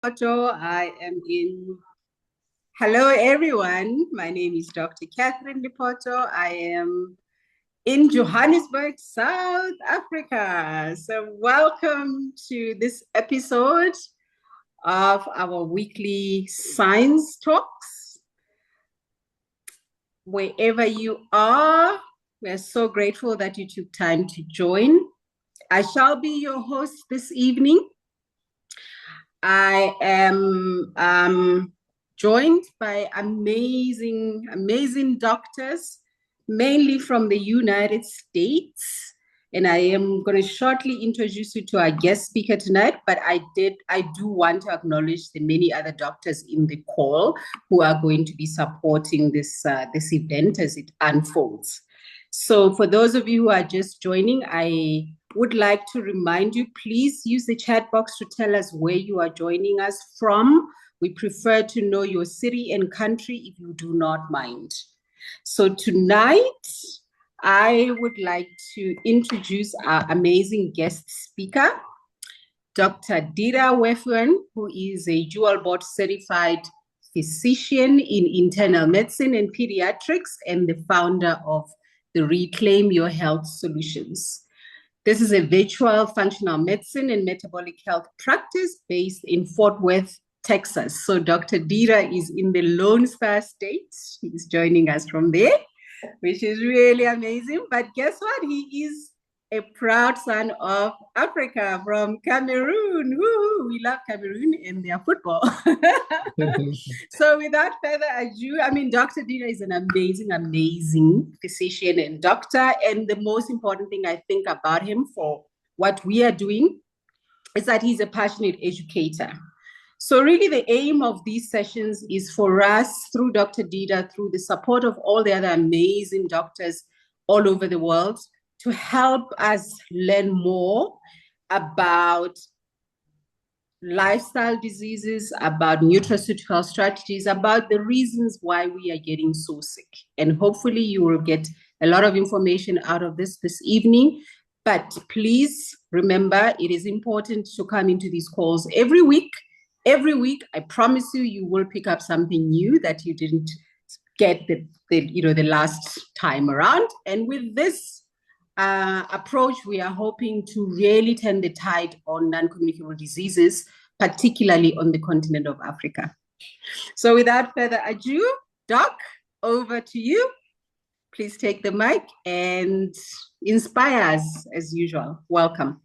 Poto. I am in. Hello, everyone. My name is Dr. Catherine Lipoto. I am in Johannesburg, South Africa. So, welcome to this episode of our weekly science talks. Wherever you are, we're so grateful that you took time to join. I shall be your host this evening. I am joined by amazing doctors, mainly from the United States. And I am going to shortly introduce you to our guest speaker tonight. But I do want to acknowledge the many other doctors in the call who are going to be supporting this event as it unfolds. So for those of you who are just joining, I would like to remind you, please use the chat box to tell us where you are joining us from. We prefer to know your city and country if you do not mind. So tonight, I would like to introduce our amazing guest speaker, Dr. Dira Wefuen, who is a dual board certified physician in internal medicine and pediatrics and the founder of the Reclaim Your Health Solutions. This is a virtual functional medicine and metabolic health practice based in Fort Worth, Texas. So Dr. Dira is in the Lone Star State. He's joining us from there, which is really amazing. But guess what? He is a proud son of Africa from Cameroon. Woo! We love Cameroon and their football. So without further ado, Dr. Dira is an amazing physician and doctor. And the most important thing I think about him for what we are doing is that he's a passionate educator. So really the aim of these sessions is for us, through Dr. Dira, through the support of all the other amazing doctors all over the world, to help us learn more about lifestyle diseases, about nutraceutical strategies, about the reasons why we are getting so sick. And hopefully you will get a lot of information out of this evening. But please remember, it is important to come into these calls every week. Every week, I promise you, you will pick up something new that you didn't get the last time around. And with this approach, we are hoping to really turn the tide on non-communicable diseases, particularly on the continent of Africa. So without further ado, Doc, over to you. Please take the mic and inspire us as usual. Welcome.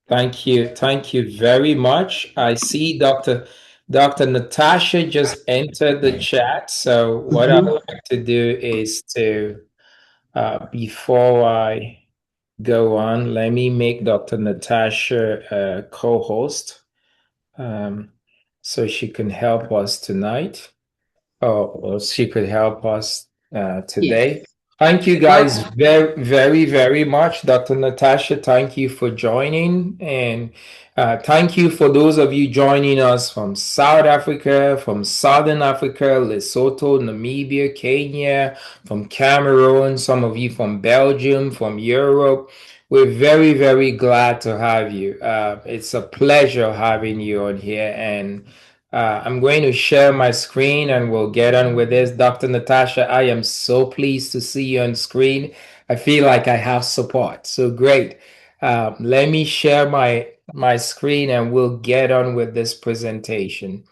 Thank you. Thank you very much. I see Dr. Natasha just entered the chat. So what I would like to do is to, before I go on, let me make Dr. Natasha a co-host so she can help us tonight. Or she could help us today. Yes. Thank you guys very much. Dr. Natasha, thank you for joining. And thank you for those of you joining us from South Africa, from Southern Africa, Lesotho, Namibia, Kenya, from Cameroon, some of you from Belgium, from Europe. We're very glad to have you. It's a pleasure having you on here. And I'm going to share my screen and we'll get on with this. Dr. Natasha, I am so pleased to see you on screen. I feel like I have support. So great. Let me share my screen and we'll get on with this presentation.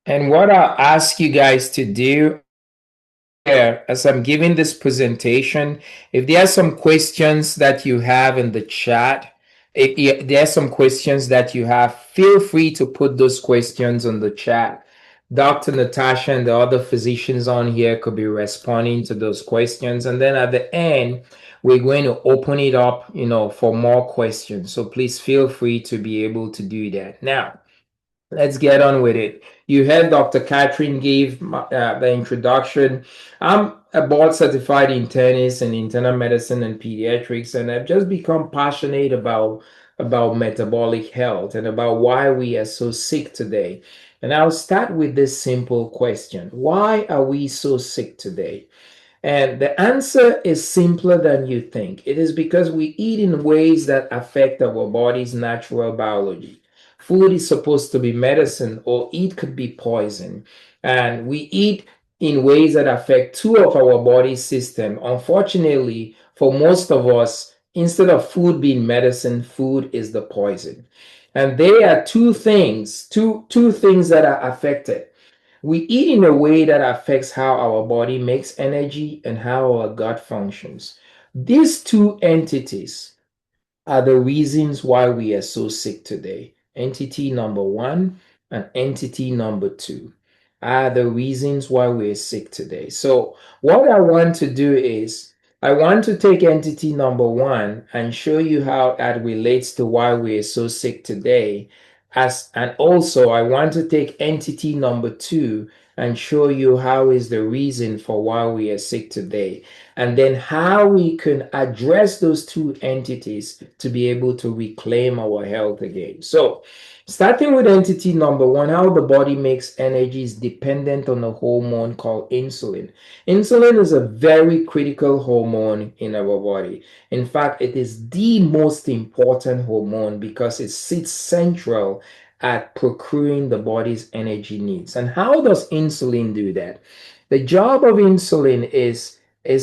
And what I'll ask you guys to do as I'm giving this presentation, if there are some questions that you have in the chat, if there are some questions that you have, feel free to put those questions on the chat. Dr. Natasha and the other physicians on here could be responding to those questions. And then at the end, we're going to open it up, for more questions. So please feel free to be able to do that. Now, let's get on with it. You heard Dr. Catherine give the introduction. I'm a board certified internist in internal medicine and pediatrics, and I've just become passionate about metabolic health and about why we are so sick today. And I'll start with this simple question. Why are we so sick today? And the answer is simpler than you think. It is because we eat in ways that affect our body's natural biology. Food is supposed to be medicine, or it could be poison. And we eat in ways that affect two of our body system. Unfortunately, for most of us, instead of food being medicine, food is the poison. And there are two things that are affected. We eat in a way that affects how our body makes energy and how our gut functions. These two entities are the reasons why we are so sick today. Entity number one and entity number two are the reasons why we're sick today. So, what I want to do is, I want to take entity number one and show you how that relates to why we're so sick today. And also, I want to take entity number two and show you how is the reason for why we are sick today, and then how we can address those two entities to be able to reclaim our health again. So, starting with entity number one, how the body makes energy is dependent on a hormone called insulin. Insulin is a very critical hormone in our body. In fact, it is the most important hormone because it sits central at procuring the body's energy needs. And how does insulin do that? The job of insulin is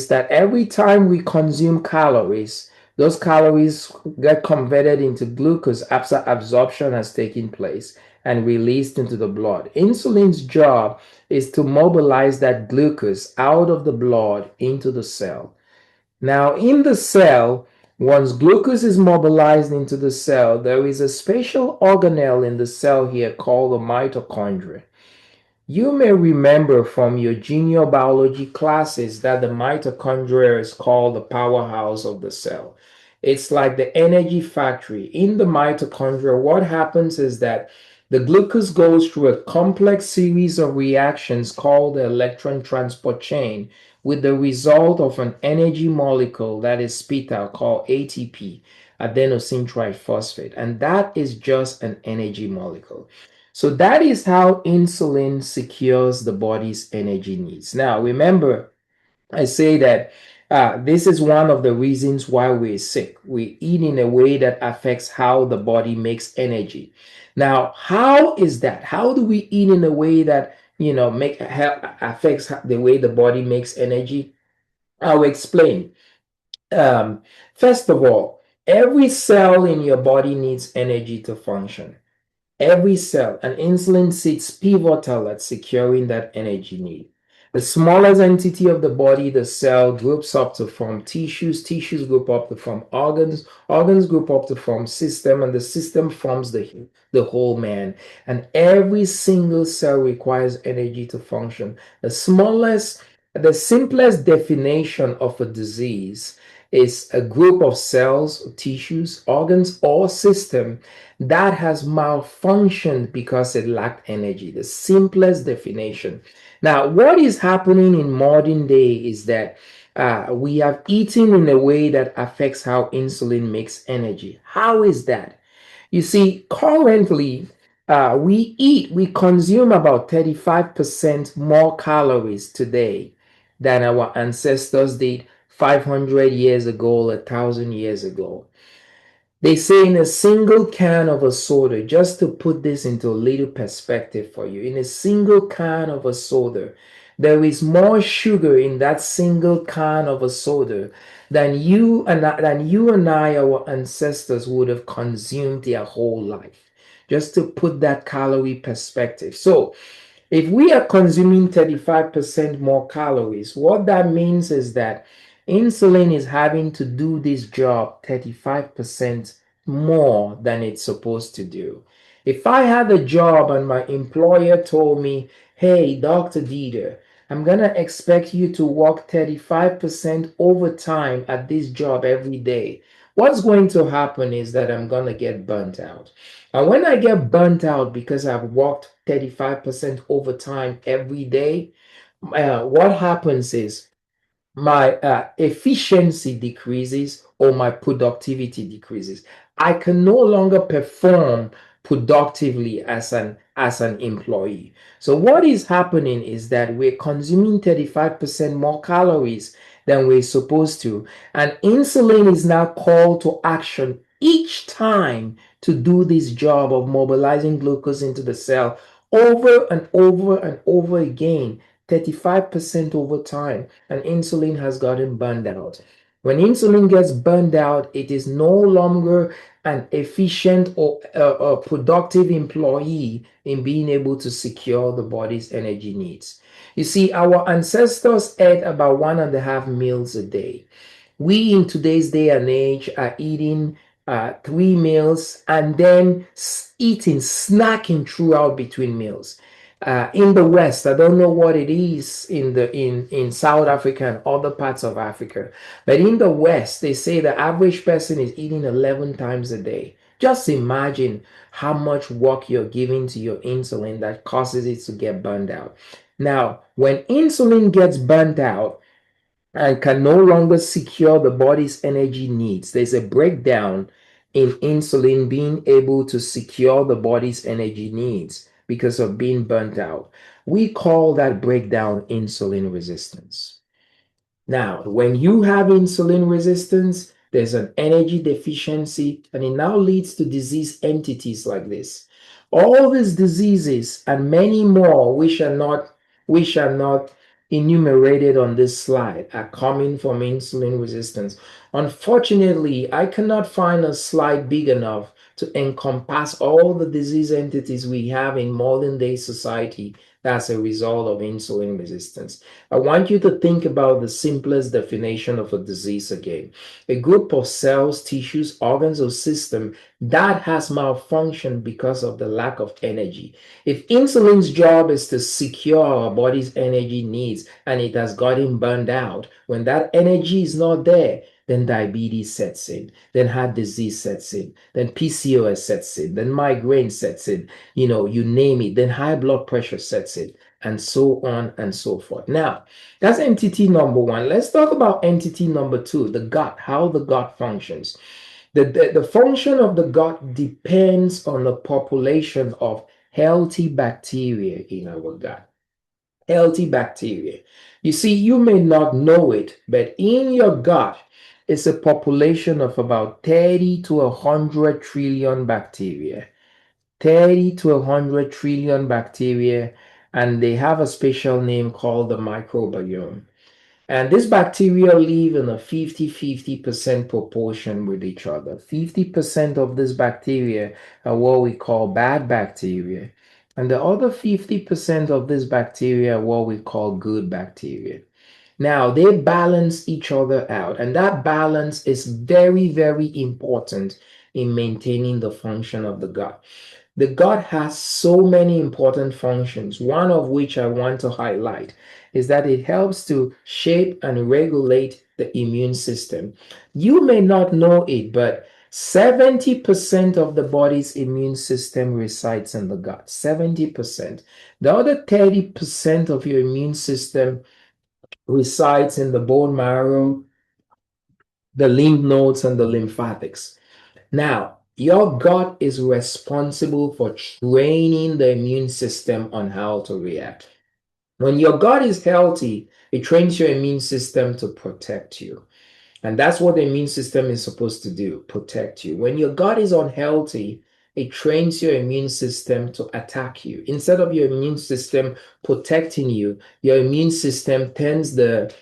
that every time we consume calories, those calories get converted into glucose after absorption has taken place and released into the blood. Insulin's job is to mobilize that glucose out of the blood into the cell. Now, in the cell, once glucose is mobilized into the cell, there is a special organelle in the cell here called the mitochondria. You may remember from your junior biology classes that the mitochondria is called the powerhouse of the cell. It's like the energy factory. In the mitochondria, what happens is that the glucose goes through a complex series of reactions called the electron transport chain, with the result of an energy molecule that is spit out called ATP, adenosine triphosphate. And that is just an energy molecule. So that is how insulin secures the body's energy needs. Now, remember, I say that this is one of the reasons why we're sick. We eat in a way that affects how the body makes energy. Now, how is that? How do we eat in a way that affects the way the body makes energy? I'll explain. Um, First of all, every cell in your body needs energy to function. Every cell, and insulin sits pivotal at securing that energy need. The smallest entity of the body, the cell, groups up to form tissues, tissues group up to form organs, organs group up to form system, and the system forms the whole man. And every single cell requires energy to function. The simplest definition of a disease is a group of cells, tissues, organs, or system that has malfunctioned because it lacked energy. The simplest definition. Now, what is happening in modern day is that we have eaten in a way that affects how insulin makes energy. How is that? You see, currently, we consume about 35% more calories today than our ancestors did 500 years ago, 1,000 years ago. They say in a single can of a soda, just to put this into a little perspective for you, in a single can of a soda, there is more sugar in that single can of a soda than you and I, our ancestors, would have consumed their whole life. Just to put that calorie perspective. So if we are consuming 35% more calories, what that means is that insulin is having to do this job 35% more than it's supposed to do. If I had a job and my employer told me, hey, Dr. Dieter, I'm going to expect you to work 35% overtime at this job every day, what's going to happen is that I'm going to get burnt out. And when I get burnt out because I've worked 35% overtime every day, what happens is my efficiency decreases or my productivity decreases. I can no longer perform productively as an employee. So what is happening is that we're consuming 35% more calories than we're supposed to, and insulin is now called to action each time to do this job of mobilizing glucose into the cell over and over and over again, 35% over time, and insulin has gotten burned out. When insulin gets burned out, it is no longer an efficient or a productive employee in being able to secure the body's energy needs. You see, our ancestors ate about 1.5 meals a day. We in today's day and age are eating 3 meals and then eating, snacking throughout between meals. In the West, I don't know what it is in South Africa and other parts of Africa, but in the West, they say the average person is eating 11 times a day. Just imagine how much work you're giving to your insulin that causes it to get burned out. Now, when insulin gets burned out, and can no longer secure the body's energy needs. There's a breakdown in insulin being able to secure the body's energy needs because of being burnt out. We call that breakdown insulin resistance. Now, when you have insulin resistance, there's an energy deficiency, and it now leads to disease entities like this. All these diseases and many more, which are not enumerated on this slide, are coming from insulin resistance. Unfortunately, I cannot find a slide big enough to encompass all the disease entities we have in modern day society as a result of insulin resistance. I want you to think about the simplest definition of a disease again. A group of cells, tissues, organs, or system that has malfunctioned because of the lack of energy. If insulin's job is to secure our body's energy needs and it has gotten burned out, when that energy is not there, then diabetes sets in, then heart disease sets in, then PCOS sets in, then migraine sets in, you name it, then high blood pressure sets in, and so on and so forth. Now, that's entity number one. Let's talk about entity number two, the gut, how the gut functions. The function of the gut depends on the population of healthy bacteria in our gut. Healthy bacteria. You see, you may not know it, but in your gut is a population of about 30 to 100 trillion bacteria. 30 to 100 trillion bacteria, and they have a special name called the microbiome. And these bacteria live in a 50-50% proportion with each other. 50% of this bacteria are what we call bad bacteria. And the other 50% of this bacteria are what we call good bacteria. Now, they balance each other out, and that balance is very, very important in maintaining the function of the gut. The gut has so many important functions, one of which I want to highlight is that it helps to shape and regulate the immune system. You may not know it, but 70% of the body's immune system resides in the gut. 70%. The other 30% of your immune system resides in the bone marrow, the lymph nodes, and the lymphatics. Now, your gut is responsible for training the immune system on how to react. When your gut is healthy, it trains your immune system to protect you. And that's what the immune system is supposed to do, protect you. When your gut is unhealthy, it trains your immune system to attack you. Instead of your immune system protecting you, your immune system tends the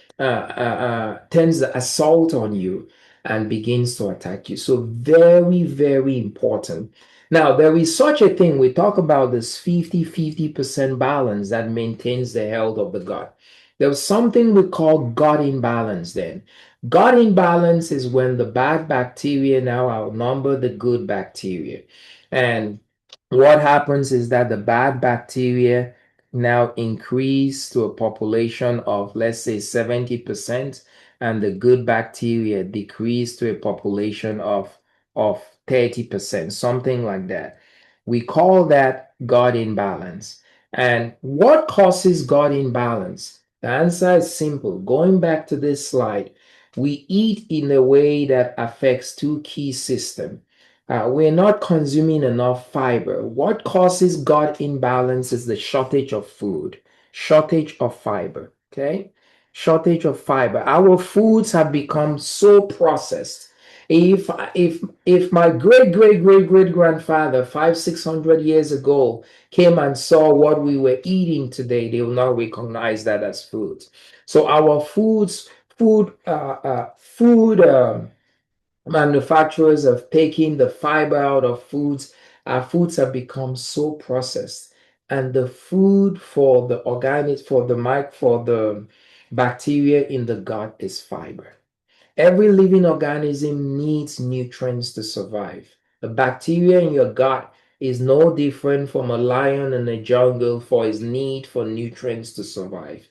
assault on you and begins to attack you. So very, very important. Now, there is such a thing. We talk about this 50-50% balance that maintains the health of the gut. There's something we call gut imbalance then. Gut imbalance is when the bad bacteria now outnumber the good bacteria. And what happens is that the bad bacteria now increase to a population of, let's say, 70%, and the good bacteria decrease to a population of 30%, something like that. We call that gut imbalance. And what causes gut imbalance? The answer is simple. Going back to this slide, we eat in a way that affects two key systems. We're not consuming enough fiber. What causes gut imbalance is the shortage of food, shortage of fiber. Okay, shortage of fiber. Our foods have become so processed. If my great grandfather 500-600 years ago came and saw what we were eating today, they will not recognize that as food. So our food manufacturers have taken the fiber out of foods. Our foods have become so processed, and the food for the organic, for the bacteria in the gut is fiber. Every living organism needs nutrients to survive. A bacteria in your gut is no different from a lion in the jungle for its need for nutrients to survive.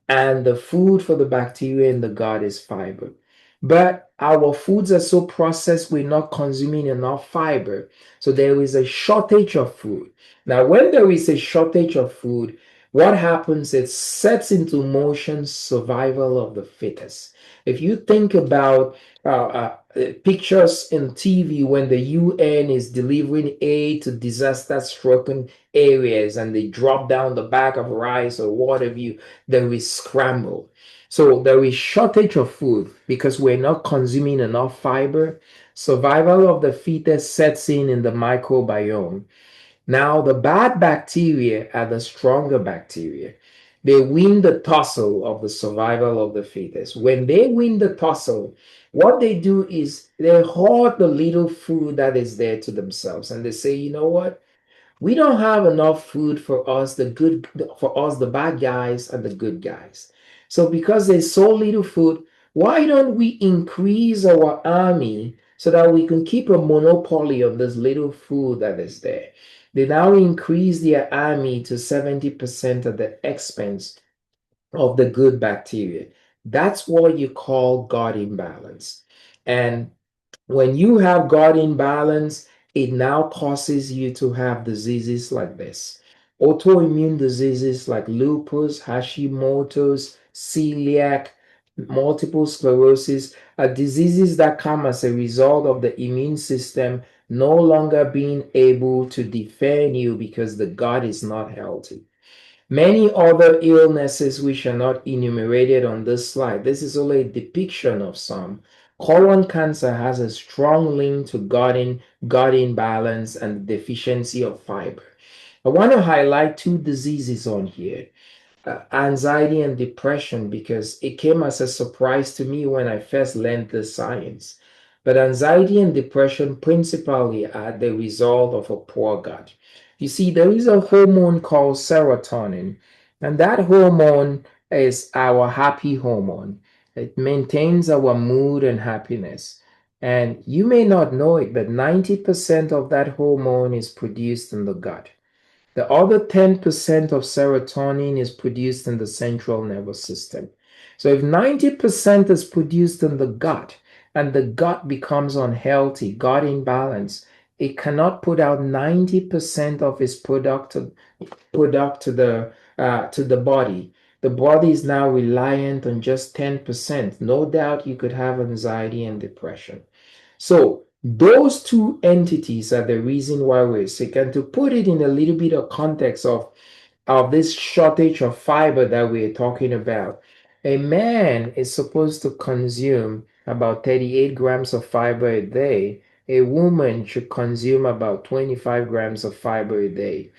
And the food for the bacteria in the gut is fiber. But our foods are so processed, we're not consuming enough fiber. So there is a shortage of food. Now, when there is a shortage of food, what happens? It sets into motion survival of the fittest. If you think about pictures in TV when the UN is delivering aid to disaster-stricken areas and they drop down the bag of rice or whatever, there is scramble. So there is shortage of food because we're not consuming enough fiber. Survival of the fittest sets in the microbiome. Now, the bad bacteria are the stronger bacteria. They win the tussle of the survival of the fittest. When they win the tussle, what they do is they hoard the little food that is there to themselves and they say, you know what? We don't have enough food for us, the bad guys and the good guys. So because there's so little food, why don't we increase our army so that we can keep a monopoly on this little food that is there? They now increase their army to 70% at the expense of the good bacteria. That's what you call gut imbalance. And when you have gut imbalance, it now causes you to have diseases like this. Autoimmune diseases like lupus, Hashimoto's, celiac, multiple sclerosis are diseases that come as a result of the immune system no longer being able to defend you because the gut is not healthy. Many other illnesses which are not enumerated on this slide. This is only a depiction of some. Colon cancer has a strong link to gut imbalance and deficiency of fiber. I want to highlight two diseases on here. Anxiety and depression, because it came as a surprise to me when I first learned the science. But anxiety and depression principally are the result of a poor gut. You see, there is a hormone called serotonin, and that hormone is our happy hormone. It maintains our mood and happiness. And you may not know it, but 90% of that hormone is produced in the gut. The other 10% of serotonin is produced in the central nervous system. So if 90% is produced in the gut and the gut becomes unhealthy, gut imbalance, it cannot put out 90% of its product to the body. The body is now reliant on just 10%. No doubt you could have anxiety and depression. So those two entities are the reason why we're sick. And to put it in a little bit of context of this shortage of fiber that we're talking about, a man is supposed to consume about 38 grams of fiber a day. A woman should consume about 25 grams of fiber a day.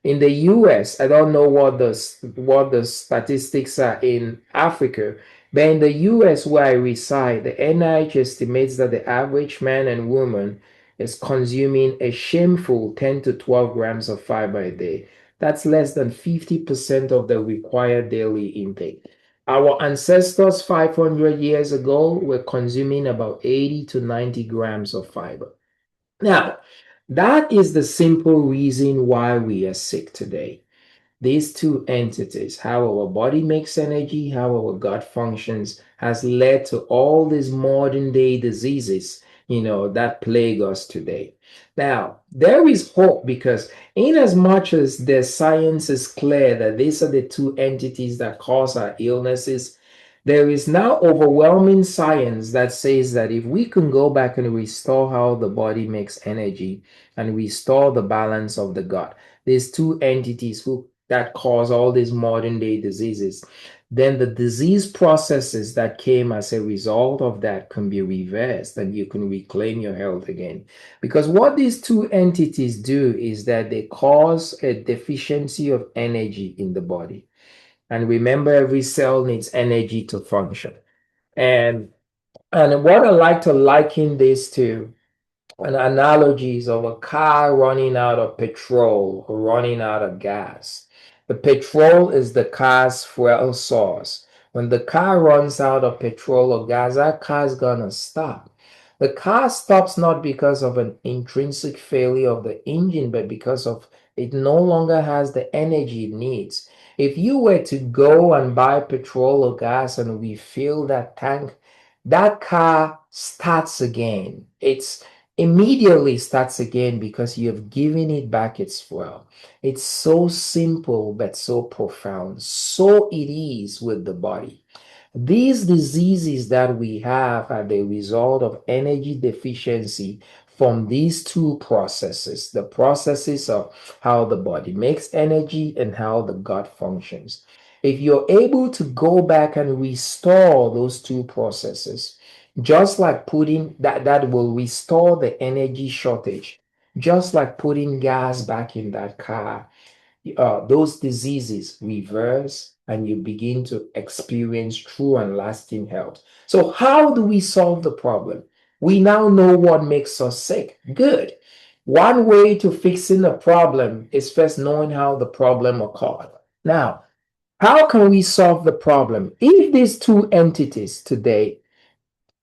In the US, I don't know what the statistics are in Africa, but in the US where I reside, the NIH estimates that the average man and woman is consuming a shameful 10 to 12 grams of fiber a day. That's less than 50% of the required daily intake. Our ancestors 500 years ago were consuming about 80 to 90 grams of fiber. Now, that is the simple reason why we are sick today. These two entities, how our body makes energy, how our gut functions, has led to all these modern day diseases, that plague us today. Now, there is hope because in as much as the science is clear that these are the two entities that cause our illnesses, There is now overwhelming science that says that if we can go back and restore how the body makes energy and restore the balance of the gut, these two entities that cause all these modern day diseases, then the disease processes that came as a result of that can be reversed and you can reclaim your health again. Because what these two entities do is that they cause a deficiency of energy in the body. And remember, every cell needs energy to function. And what I like to liken this to an analogies of a car running out of petrol or running out of gas. The petrol is the car's fuel source. When the car runs out of petrol or gas, that car's gonna stop. The car stops not because of an intrinsic failure of the engine, but because of it no longer has the energy it needs. If you were to go and buy petrol or gas and refill that tank, that car starts again. It's immediately starts again because you have given it back its fuel. It's so simple but so profound. So it is with the body. These diseases that we have are the result of energy deficiency from these two processes, the processes of how the body makes energy and how the gut functions. If you're able to go back and restore those two processes, just like putting that will restore the energy shortage, just like putting gas back in that car, those diseases reverse and you begin to experience true and lasting health. So, how do we solve the problem? We now know what makes us sick. Good. One way to fixing the problem is first knowing how the problem occurred. Now, how can we solve the problem? If these two entities today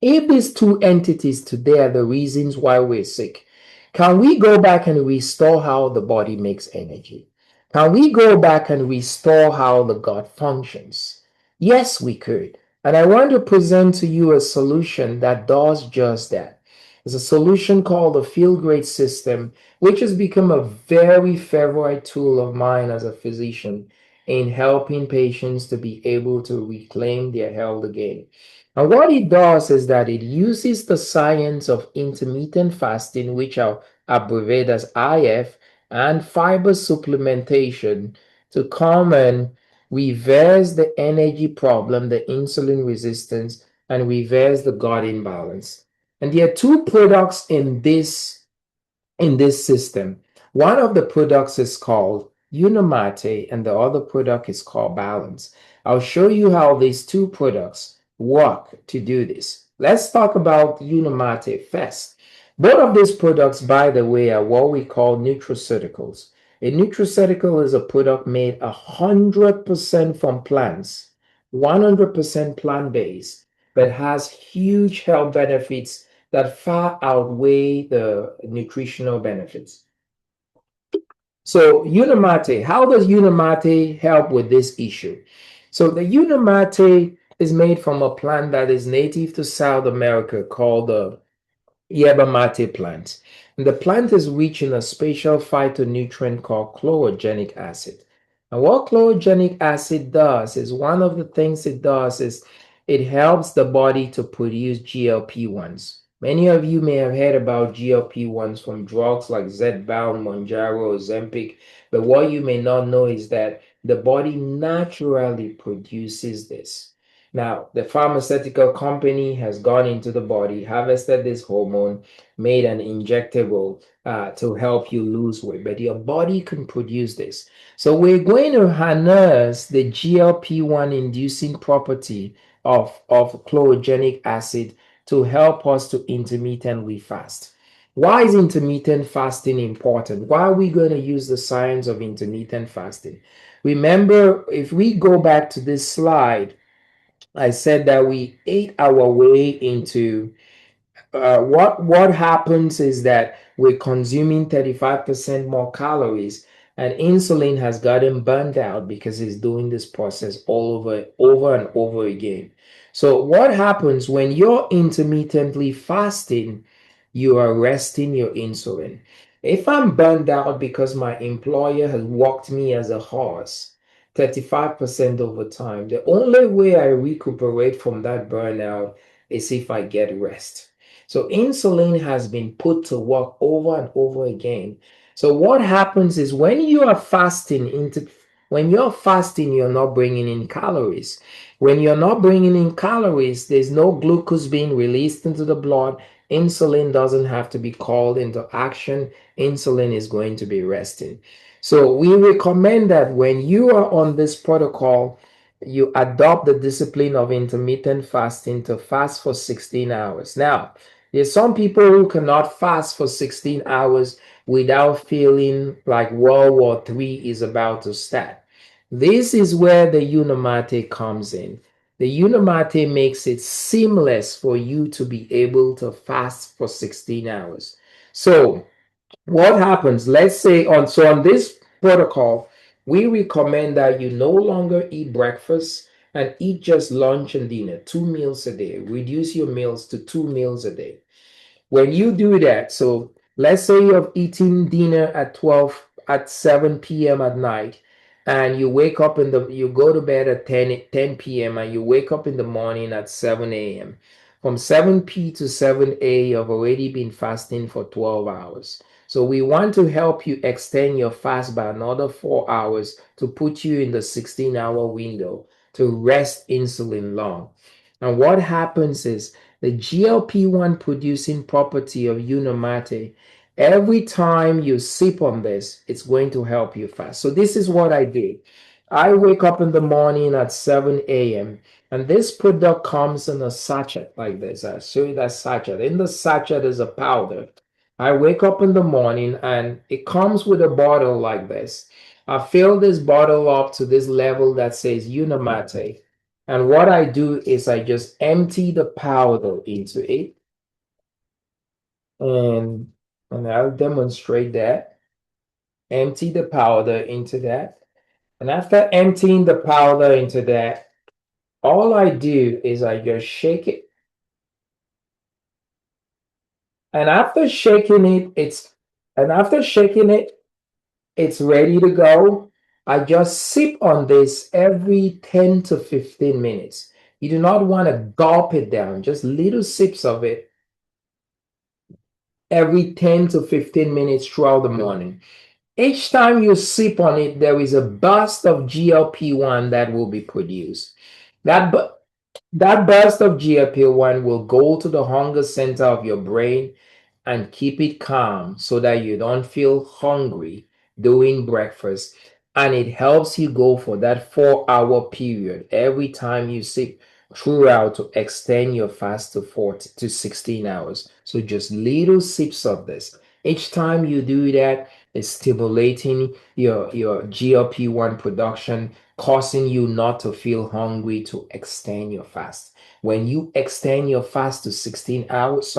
are the reasons why we're sick, can we go back and restore how the body makes energy? Can we go back and restore how the gut functions? Yes, we could. And I want to present to you a solution that does just that. It's a solution called the Feel Great System, which has become a very favorite tool of mine as a physician in helping patients to be able to reclaim their health again. And what it does is that it uses the science of intermittent fasting, which I'll abbreviate as IF, and fiber supplementation to come and reverse the energy problem, the insulin resistance, and reverse the gut imbalance. And there are two products in this system. One of the products is called Unimate and the other product is called Balance. I'll show you how these two products work to do this. Let's talk about Unimate first. Both of these products, by the way, are what we call nutraceuticals. A nutraceutical is a product made 100% from plants, 100% plant-based, but has huge health benefits that far outweigh the nutritional benefits. So Unimate, how does Unimate help with this issue? So the Unimate is made from a plant that is native to South America called the yerba mate plant. And the plant is rich in a special phytonutrient called chlorogenic acid. And what chlorogenic acid does is one of the things it does is it helps the body to produce GLP-1s. Many of you may have heard about GLP-1s from drugs like Zepbound, Mounjaro, Ozempic, but what you may not know is that the body naturally produces this. Now, the pharmaceutical company has gone into the body, harvested this hormone, made an injectable to help you lose weight, but your body can produce this. So we're going to harness the GLP-1 inducing property of chlorogenic acid to help us to intermittently fast. Why is intermittent fasting important? Why are we going to use the science of intermittent fasting? Remember, if we go back to this slide, I said that we ate our way into what happens is that we're consuming 35% more calories, and insulin has gotten burned out because it's doing this process over and over again. So what happens when you're intermittently fasting? You are resting your insulin. If I'm burned out because my employer has walked me as a horse, 35% over time. The only way I recuperate from that burnout is if I get rest. So insulin has been put to work over and over again. So what happens is when you're fasting, you're not bringing in calories. When you're not bringing in calories, there's no glucose being released into the blood. Insulin doesn't have to be called into action. Insulin is going to be resting. So we recommend that when you are on this protocol, you adopt the discipline of intermittent fasting to fast for 16 hours. Now, there's some people who cannot fast for 16 hours without feeling like World War III is about to start. This is where the Unimate comes in. The Unimate makes it seamless for you to be able to fast for 16 hours. So what happens, let's say on this protocol, we recommend that you no longer eat breakfast and eat just lunch and dinner, 2 meals a day. Reduce your meals to 2 meals a day. When you do that, so let's say you're eating dinner at 7 p.m. at night, and you go to bed at 10 p.m. and you wake up in the morning at 7 a.m. From 7 p to 7 a, you've already been fasting for 12 hours. So we want to help you extend your fast by another 4 hours to put you in the 16-hour window to rest insulin long. And what happens is the GLP-1 producing property of Unimate, every time you sip on this, it's going to help you fast. So this is what I do. I wake up in the morning at 7 a.m. and this product comes in a sachet like this. I'll show you that sachet. In the sachet is a powder. I wake up in the morning and it comes with a bottle like this. I fill this bottle up to this level that says Unimate. And what I do is I just empty the powder into it, and I'll demonstrate that. Empty the powder into that. And after emptying the powder into that, all I do is I just shake it. And after shaking it, it's ready to go. I just sip on this every 10 to 15 minutes. You do not want to gulp it down, just little sips of it every 10 to 15 minutes throughout the morning. Each time you sip on it, there is a burst of GLP-1 that will be produced. That, that burst of GLP-1 will go to the hunger center of your brain and keep it calm so that you don't feel hungry during breakfast. And it helps you go for that 4 hour period every time you sip throughout to extend your fast to 40 to 16 hours. So just little sips of this. Each time you do that, it's stimulating your GLP-1 production, causing you not to feel hungry to extend your fast. When you extend your fast to 16 hours,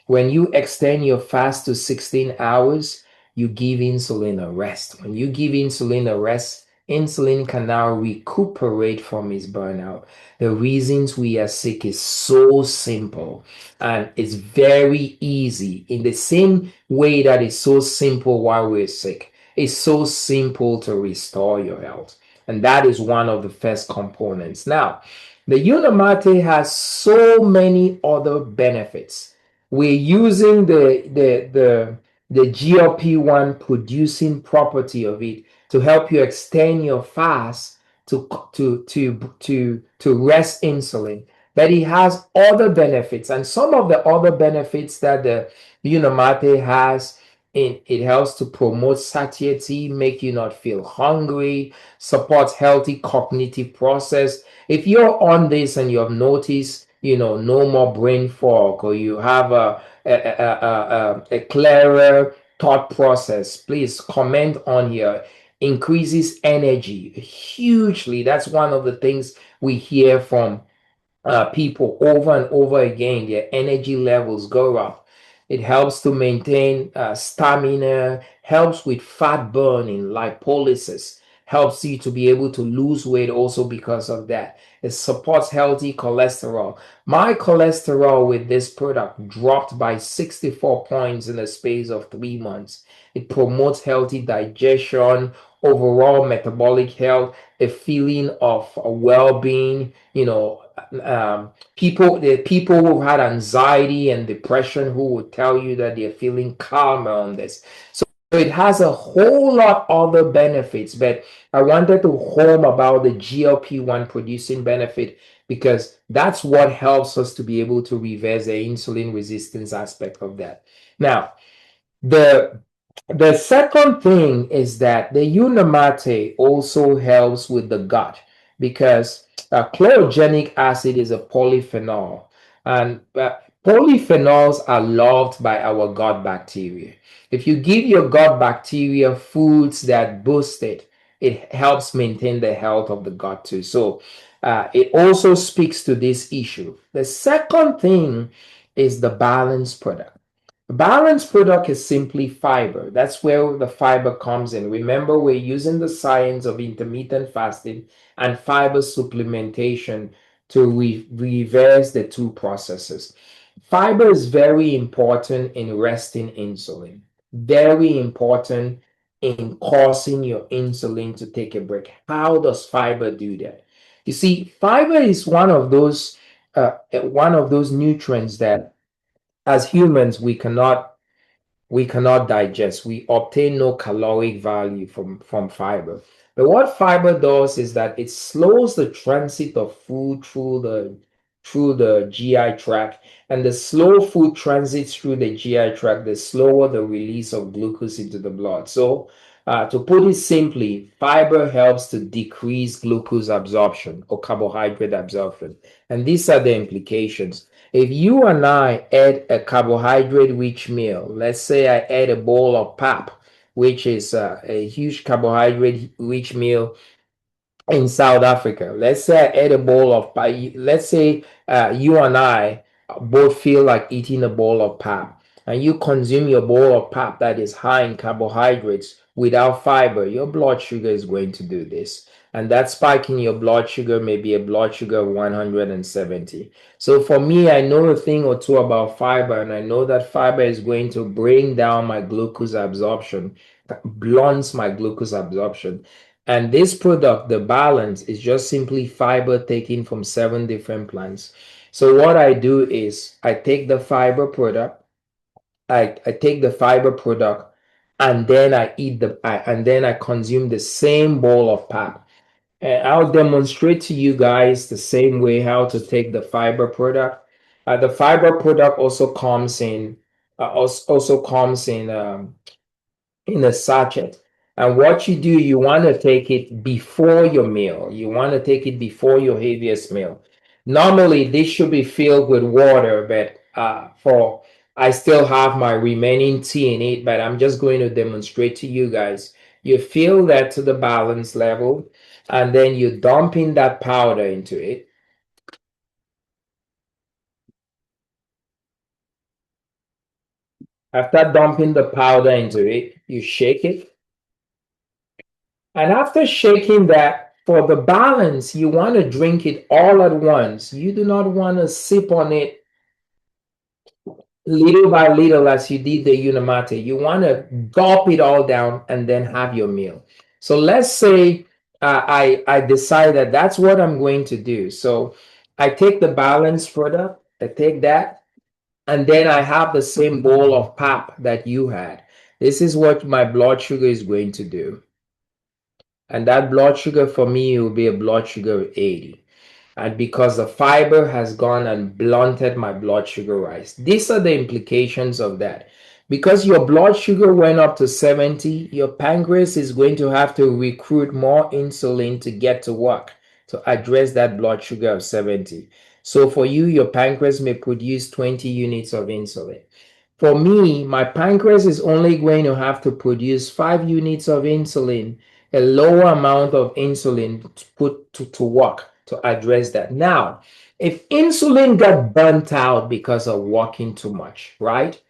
when you extend your fast to 16 hours, you give insulin a rest. When you give insulin a rest, insulin can now recuperate from its burnout. The reasons we are sick is so simple and it's very easy. In the same way that it's so simple while we're sick, it's so simple to restore your health. And that is one of the first components. Now, the Unimate has so many other benefits. We're using the GLP-1 producing property of it to help you extend your fast to rest insulin. But it has other benefits, and some of the other benefits that the Unimate has, it helps to promote satiety, make you not feel hungry, supports healthy cognitive process. If you're on this and you have noticed, no more brain fog, or you have a clearer thought process, please comment on here. Increases energy hugely. That's one of the things we hear from people over and over again. Their energy levels go up. It helps to maintain stamina, helps with fat burning, lipolysis, helps you to be able to lose weight also because of that. It supports healthy cholesterol. My cholesterol with this product dropped by 64 points in the space of 3 months. It promotes healthy digestion, overall metabolic health, a feeling of well-being. The people who've had anxiety and depression who will tell you that they're feeling calmer on this. So it has a whole lot other benefits, but I wanted to home about the GLP-1 producing benefit because that's what helps us to be able to reverse the insulin resistance aspect of that. Now, the the second thing is that the Unamate also helps with the gut because chlorogenic acid is a polyphenol, and polyphenols are loved by our gut bacteria. If you give your gut bacteria foods that boost it, it helps maintain the health of the gut too. So it also speaks to this issue. The second thing is the balanced product. Balanced product is simply fiber. That's where the fiber comes in. Remember, we're using the science of intermittent fasting and fiber supplementation to reverse the two processes. Fiber is very important in resting insulin, very important in causing your insulin to take a break. How does fiber do that? You see, fiber is one of those nutrients that as humans we cannot digest. We obtain no caloric value from fiber. But what fiber does is that it slows the transit of food through the GI tract, and the slow food transits through the GI tract, the slower the release of glucose into the blood. So, to put it simply, fiber helps to decrease glucose absorption or carbohydrate absorption. And these are the implications. If you and I ate a carbohydrate-rich meal, let's say I ate a bowl of pap, which is a huge carbohydrate-rich meal in South Africa. Let's say I ate a bowl of pap. Let's say you and I both feel like eating a bowl of pap, and you consume your bowl of pap that is high in carbohydrates without fiber. Your blood sugar is going to do this. And that spike in your blood sugar may be a blood sugar of 170. So for me, I know a thing or two about fiber, and I know that fiber is going to bring down my glucose absorption, blunts my glucose absorption. And this product, the balance, is just simply fiber taken from 7 different plants. So what I do is I take the fiber product, I take the fiber product, and then I consume the same bowl of pap. And I'll demonstrate to you guys the same way how to take the fiber product. The fiber product also comes in a sachet. And what you do, you want to take it before your meal. You want to take it before your heaviest meal. Normally, this should be filled with water, but for I still have my remaining tea in it, but I'm just going to demonstrate to you guys. You fill that to the balance level, and then you dump in that powder into it. After dumping the powder into it, you shake it. And after shaking that, for the balance, you want to drink it all at once. You do not want to sip on it little by little as you did the Unamate. You want to gulp it all down and then have your meal. So let's say I decide that that's what I'm going to do. So I take the balance product, I take that, and then I have the same bowl of pap that you had. This is what my blood sugar is going to do. And that blood sugar for me will be a blood sugar of 80. And because the fiber has gone and blunted my blood sugar rise. These are the implications of that. Because your blood sugar went up to 70, your pancreas is going to have to recruit more insulin to get to work to address that blood sugar of 70. So for you, your pancreas may produce 20 units of insulin. For me, my pancreas is only going to have to produce 5 units of insulin, a lower amount of insulin to put to work to address that. Now, if insulin got burnt out because of working too much, right?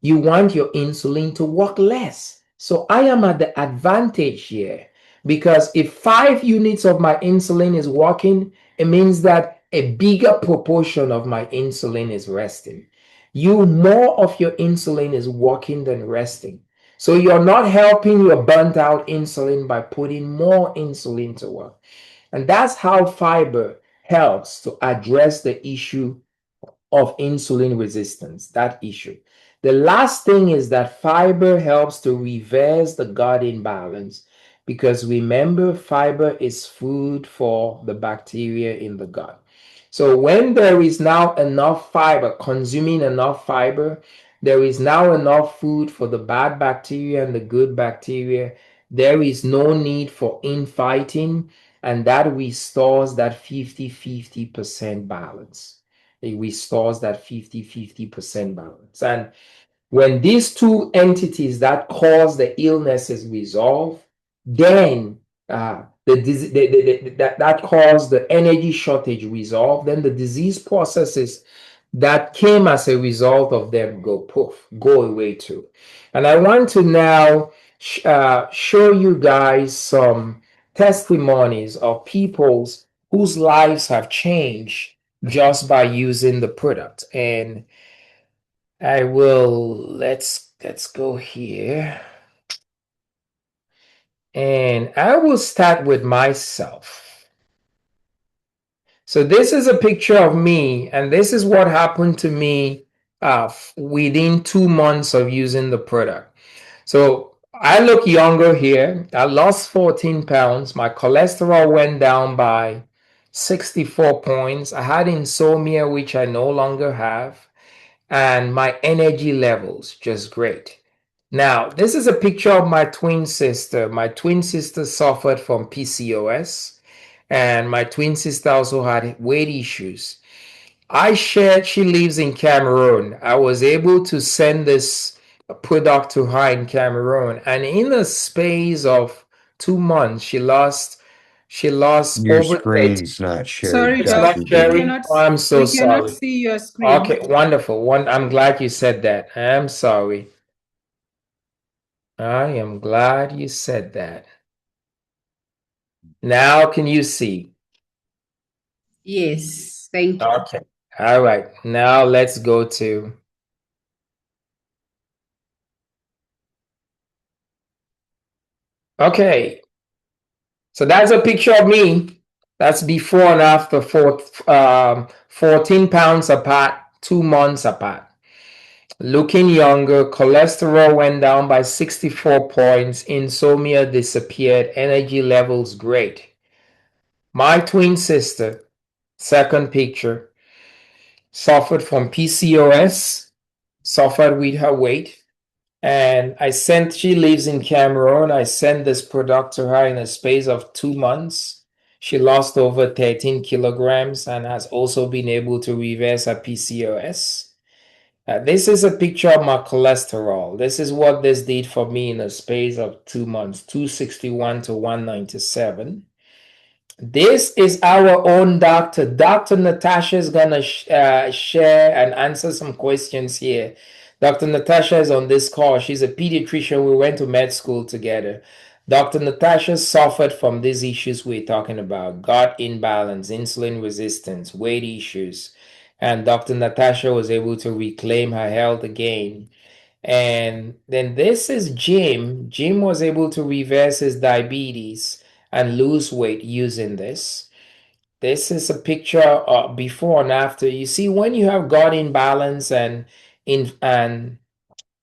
You want your insulin to work less. So I am at the advantage here because if 5 units of my insulin is working, it means that a bigger proportion of my insulin is resting. More of your insulin is working than resting. So you're not helping your burnt out insulin by putting more insulin to work. And that's how fiber helps to address the issue of insulin resistance, that issue. The last thing is that fiber helps to reverse the gut imbalance, because remember, fiber is food for the bacteria in the gut. So when there is now enough fiber, consuming enough fiber, there is now enough food for the bad bacteria and the good bacteria. There is no need for infighting, and that restores that 50-50% balance. It restores that 50-50% balance. And when these two entities that cause the illness is resolved, then that caused the energy shortage resolved, then the disease processes that came as a result of them go poof, go away too. And I want to now show you guys some testimonies of people's whose lives have changed just by using the product. And I will, let's go here. And I will start with myself. So this is a picture of me, and this is what happened to me within 2 months of using the product. So I look younger here. I lost 14 pounds. My cholesterol went down by 64 points. I had insomnia, which I no longer have, and my energy levels just great. Now, this is a picture of my twin sister. My twin sister suffered from PCOS, and my twin sister also had weight issues. She lives in Cameroon. I was able to send this product to her in Cameroon, and in a space of 2 months, she lost Your over 30. screen's not shared, Sorry, It's Doc, not Dr. we D. sharing. cannot Oh, I'm so we cannot sorry. see your screen. Okay, wonderful. I'm glad you said that. I'm sorry. I am glad you said that. Now can you see? Yes, thank you. Okay. All right. Now let's go to. Okay. So that's a picture of me. That's before and after 14 pounds apart, 2 months apart. Looking younger, cholesterol went down by 64 points, insomnia disappeared, energy levels great. My twin sister, second picture, suffered from PCOS, suffered with her weight. And she lives in Cameroon. I sent this product to her in a space of 2 months. She lost over 13 kilograms and has also been able to reverse her PCOS. This is a picture of my cholesterol. This is what this did for me in a space of 2 months, 261 to 197. This is our own doctor. Dr. Natasha is going to share and answer some questions here. Dr. Natasha is on this call. She's a pediatrician. We went to med school together. Dr. Natasha suffered from these issues we're talking about: gut imbalance, insulin resistance, weight issues. And Dr. Natasha was able to reclaim her health again. And then this is Jim. Jim was able to reverse his diabetes and lose weight using this. This is a picture before and after. You see, when you have gut imbalance in and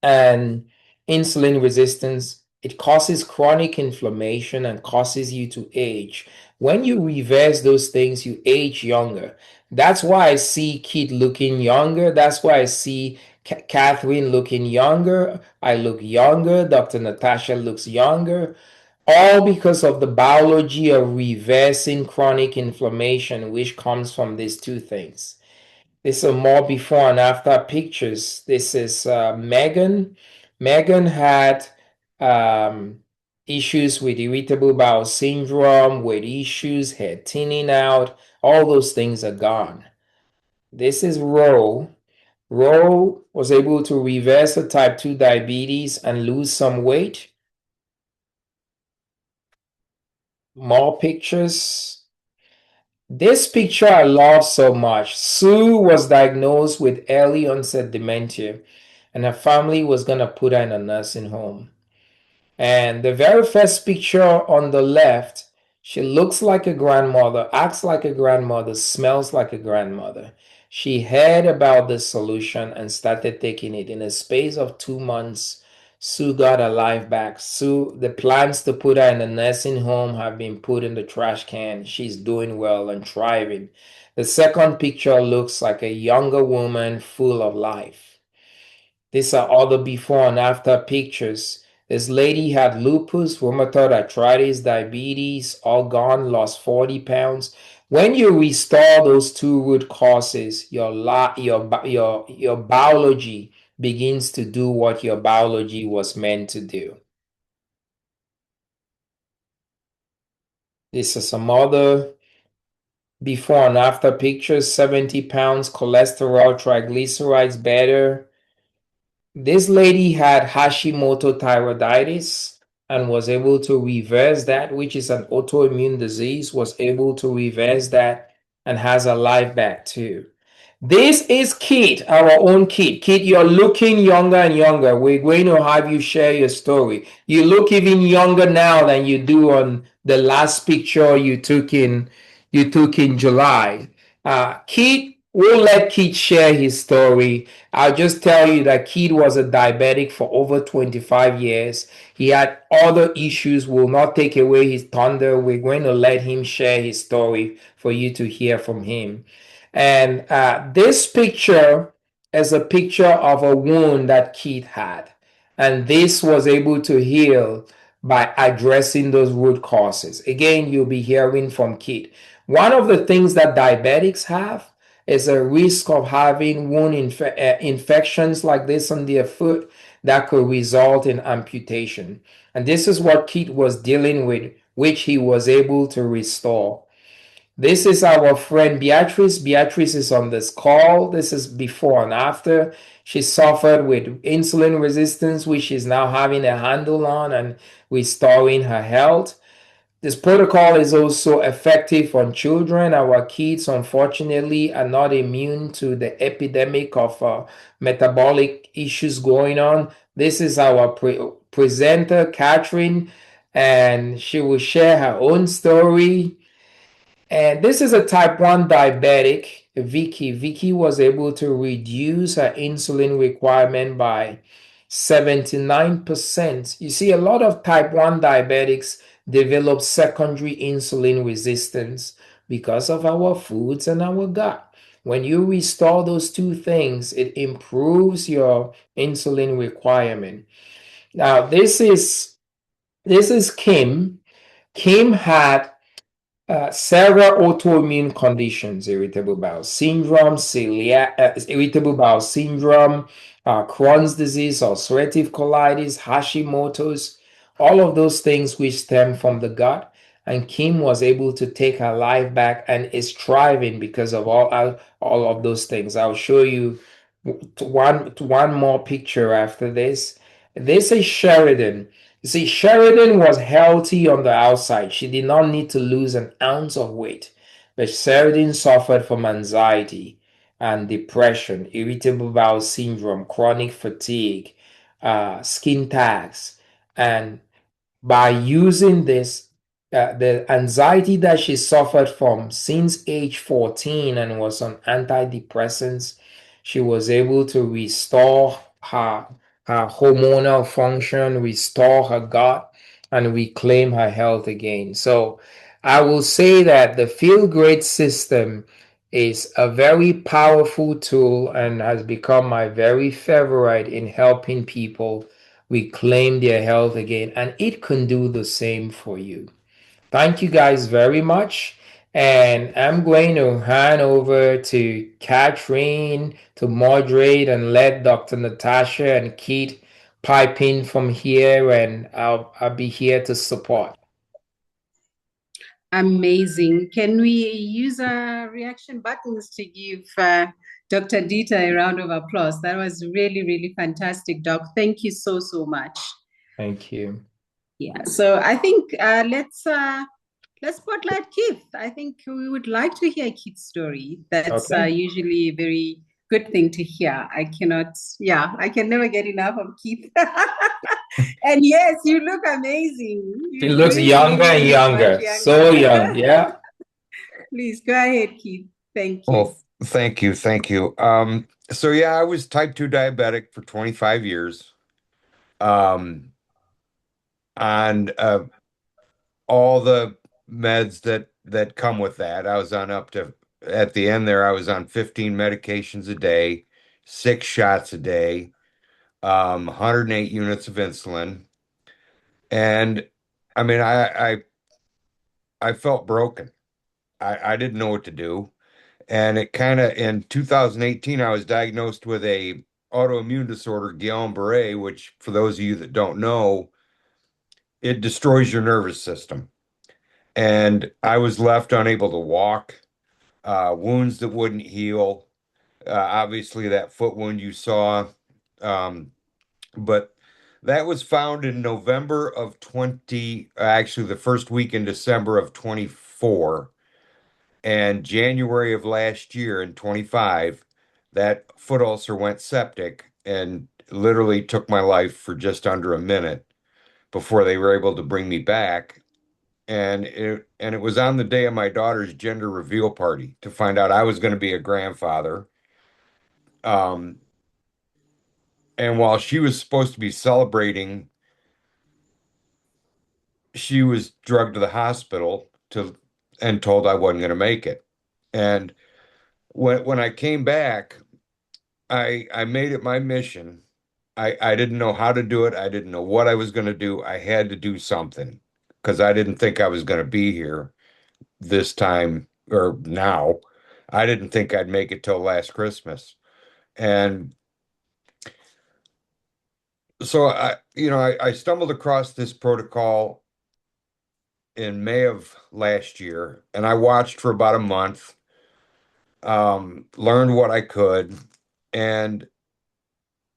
insulin resistance, it causes chronic inflammation and causes you to age. When you reverse those things, you age younger. That's why I see Kit looking younger. That's why I see Catherine looking younger. I look younger. Dr. Natasha looks younger. All because of the biology of reversing chronic inflammation, which comes from these two things. This is more before and after pictures. This is Megan. Megan had issues with irritable bowel syndrome, weight issues, hair thinning out. All those things are gone. This is Ro. Ro was able to reverse the type 2 diabetes and lose some weight. More pictures. This picture I love so much. Sue was diagnosed with early onset dementia, and her family was going to put her in a nursing home. And the very first picture on the left, she looks like a grandmother, acts like a grandmother, smells like a grandmother. She heard about the solution and started taking it. In a space of 2 months, Sue got her life back. Sue, the plans to put her in a nursing home have been put in the trash can. She's doing well and thriving. The second picture looks like a younger woman full of life. These are all the before and after pictures. This lady had lupus, rheumatoid arthritis, diabetes, all gone, lost 40 pounds. When you restore those two root causes, your biology begins to do what your biology was meant to do. This is some other before and after pictures. 70 pounds, cholesterol, triglycerides better. This lady had Hashimoto thyroiditis and was able to reverse that, which is an autoimmune disease, was able to reverse that and has a life back too. This is Kit, our own Kit. Kit, you're looking younger and younger. We're going to have you share your story. You look even younger now than you do on the last picture you took in July. Kit, we'll let Kit share his story. I'll just tell you that Kit was a diabetic for over 25 years. He had other issues. Will not take away his thunder. We're going to let him share his story for you to hear from him. And this picture is a picture of a wound that Keith had. And this was able to heal by addressing those root causes. Again, you'll be hearing from Keith. One of the things that diabetics have is a risk of having wound infections like this on their foot that could result in amputation. And this is what Keith was dealing with, which he was able to restore. This is our friend Beatrice. Beatrice is on this call. This is before and after. She suffered with insulin resistance, which she's now having a handle on and restoring her health. This protocol is also effective on children. Our kids, unfortunately, are not immune to the epidemic of metabolic issues going on. This is our presenter, Catherine, and she will share her own story. And this is a type 1 diabetic, Vicky. Vicky was able to reduce her insulin requirement by 79%. You see, a lot of type 1 diabetics develop secondary insulin resistance because of our foods and our gut. When you restore those two things, it improves your insulin requirement. Now, this is Kim. Kim had several autoimmune conditions: irritable bowel syndrome, Crohn's disease, ulcerative colitis, Hashimoto's, all of those things which stem from the gut. And Kim was able to take her life back and is thriving because of all of those things. I'll show you one more picture after this. This is Sheridan. You see, Sheridan was healthy on the outside. She did not need to lose an ounce of weight. But Sheridan suffered from anxiety and depression, irritable bowel syndrome, chronic fatigue, skin tags. And by using this, the anxiety that she suffered from since age 14 and was on antidepressants, she was able to restore her hormonal function, restore her gut, and reclaim her health again. So I will say that the Feel Great system is a very powerful tool and has become my very favorite in helping people reclaim their health again. And it can do the same for you. Thank you guys very much. And I'm going to hand over to Catherine to moderate and let Dr. Natasha and Keith pipe in from here, and I'll be here to support. Amazing. Can we use our reaction buttons to give Dr. Dieter a round of applause? That was really, really fantastic, Doc. Thank you so, so much. Thank you. Yeah, so I think let's spotlight Keith. I think we would like to hear Keith's story. That's Okay. usually very good thing to hear. I cannot, yeah, I can never get enough of Keith. And yes, you look amazing. She You looks really, younger really and look much younger, so younger. young. Yeah. Please go ahead, Keith. Thank you. Well, thank you, thank you. So yeah, I was type 2 diabetic for 25 years. Um, on all the meds that come with that. I was on up to at the end there, I was on 15 medications a day, 6 shots a day, 108 units of insulin. And I mean, I felt broken. I didn't know what to do. And it kind of in 2018, I was diagnosed with a autoimmune disorder, Guillain-Barré, which for those of you that don't know, it destroys your nervous system. And I was left unable to walk, wounds that wouldn't heal. Obviously, that foot wound you saw, um, but that was found in November of 20, actually, the first week in December of 24. And January of last year in 25, that foot ulcer went septic and literally took my life for just under a minute before they were able to bring me back. And it was on the day of my daughter's gender reveal party to find out I was going to be a grandfather. Um, and while she was supposed to be celebrating, she was drugged to the hospital to and told I wasn't going to make it. And when I came back, I made it my mission. I didn't know how to do it. I didn't know what I was going to do. I had to do something because I didn't think I was going to be here this time or now. I didn't think I'd make it till last Christmas. And so I stumbled across this protocol in May of last year, and I watched for about a month, learned what I could, and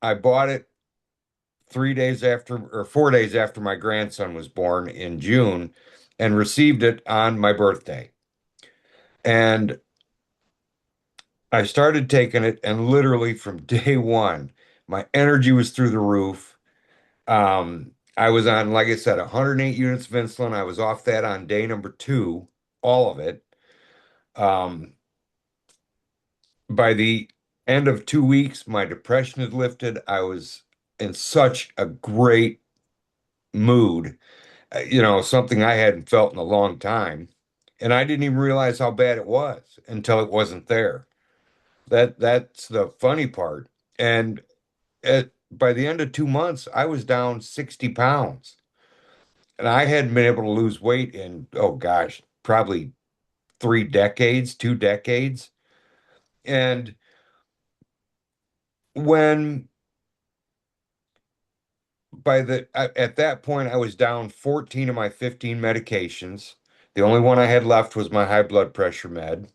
I bought it 3 days after or 4 days after my grandson was born in June and received it on my birthday. And I started taking it, and literally from day one, my energy was through the roof. I was on, like I said, 108 units of insulin. I was off that on day number two, all of it. Um, by the end of 2 weeks, my depression had lifted. I was in such a great mood, something I hadn't felt in a long time. And I didn't even realize how bad it was until it wasn't there. That's the funny part. And by the end of 2 months, I was down 60 pounds. And I hadn't been able to lose weight in, oh gosh, probably 3 decades, 2 decades. And when at that point, I was down 14 of my 15 medications. The only one I had left was my high blood pressure med,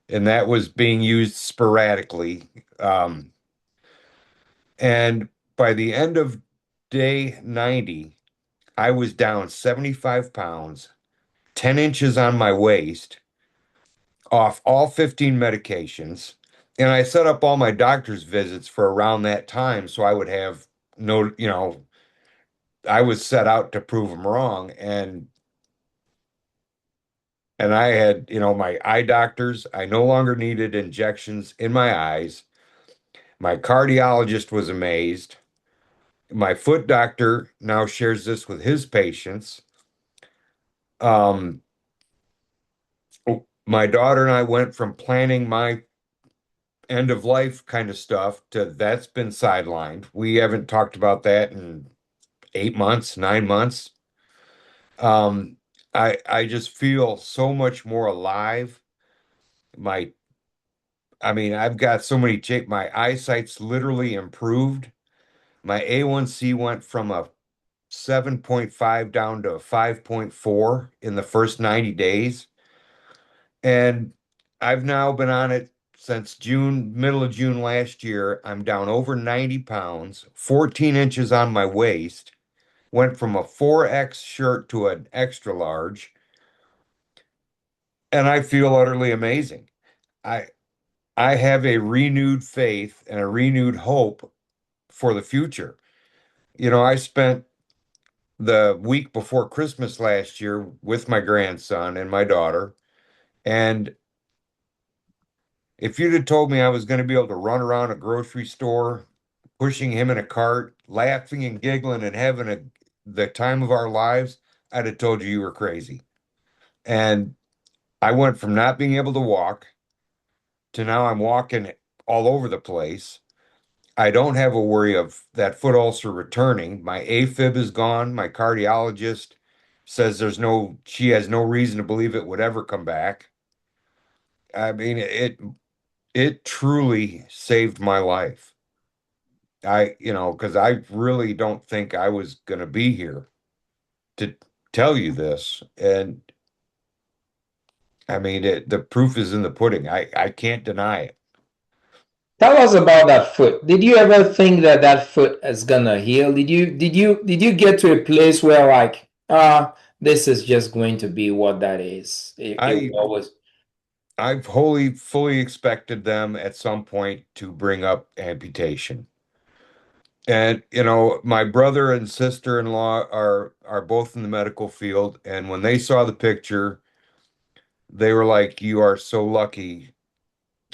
and that was being used sporadically. Um, and by the end of day 90, I was down 75 pounds, 10 inches on my waist, off all 15 medications. And I set up all my doctor's visits for around that time so I would have no, I was set out to prove them wrong. And I had, my eye doctors, I no longer needed injections in my eyes. My cardiologist was amazed. My foot doctor now shares this with his patients. Um, my daughter and I went from planning my end of life kind of stuff to that's been sidelined. We haven't talked about that in 8 months, 9 months. Um, I just feel so much more alive. My, I mean, I've got so many my eyesight's literally improved. My A1C went from a 7.5 down to 5.4 in the first 90 days. And I've now been on it since June, middle of June last year. I'm down over 90 pounds, 14 inches on my waist, went from a 4X shirt to an extra large, and I feel utterly amazing. I I have a renewed faith and a renewed hope for the future. I spent the week before Christmas last year with my grandson and my daughter. And if you'd have told me I was going to be able to run around a grocery store, pushing him in a cart, laughing and giggling and having the time of our lives, I'd have told you were crazy. And I went from not being able to walk to now I'm walking all over the place. I don't have a worry of that foot ulcer returning. My AFib is gone. My cardiologist says she has no reason to believe it would ever come back. I mean, it truly saved my life. Because I really don't think I was going to be here to tell you this. And I mean, the proof is in the pudding. I can't deny it. Tell us about that foot. Did you ever think that that foot is gonna heal? Did you get to a place where like, this is just going to be what that is? It I always. I've fully expected them at some point to bring up amputation. And my brother and sister-in-law are both in the medical field, and when they saw the picture, they were like, "You are so lucky."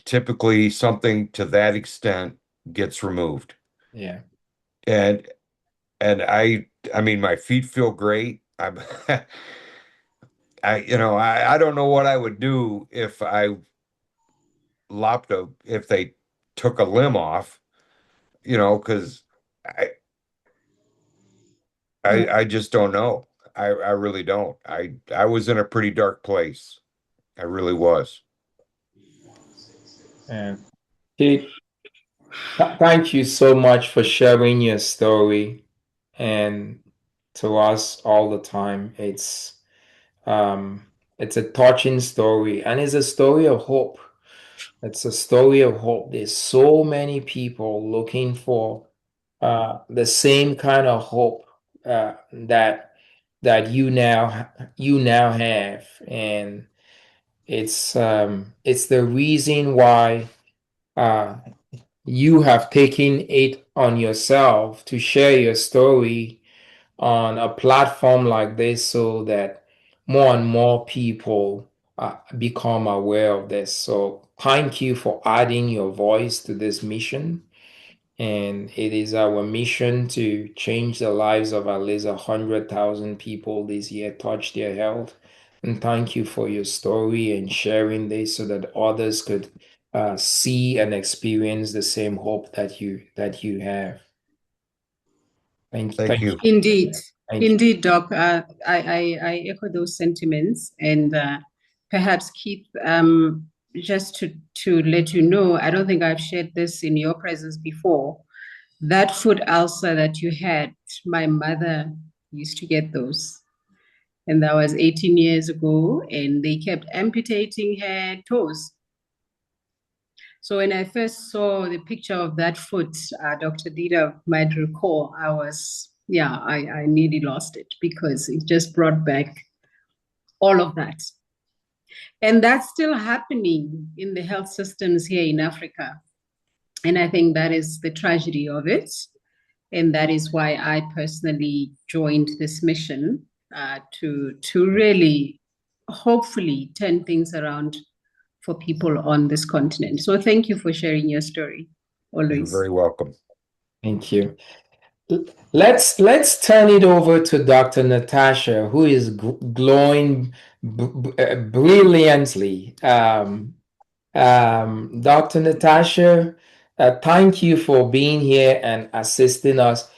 Typically, something to that extent gets removed. Yeah. And I mean, my feet feel great. I don't know what I would do if if they took a limb off, because I, I just don't know. I really don't. I was in a pretty dark place. I really was. Yeah. Kate, thank you so much for sharing your story and to us all the time. Um it's a touching story and it's a story of hope. It's a story of hope. There's so many people looking for the same kind of hope that you now have, and it's the reason why uh, you have taken it on yourself to share your story on a platform like this so that more and more people become aware of this. So thank you for adding your voice to this mission. And it is our mission to change the lives of at least 100,000 people this year, touch their health. And thank you for your story and sharing this so that others could see and experience the same hope that you have. Thank you. Thank you. Indeed. Thank you. Indeed, Doc. I echo those sentiments. And perhaps, Keith, just to let you know, I don't think I've shared this in your presence before. That foot ulcer that you had, my mother used to get those. And that was 18 years ago, and they kept amputating her toes. So when I first saw the picture of that foot, Dr. Dita might recall, I nearly lost it because it just brought back all of that. And that's still happening in the health systems here in Africa. And I think that is the tragedy of it. And that is why I personally joined this mission to really, hopefully, turn things around for people on this continent. So thank you for sharing your story. Always. You're very welcome. Thank you. Let's turn it over to Dr. Natasha, who is glowing brilliantly. Dr. Natasha, thank you for being here and assisting us.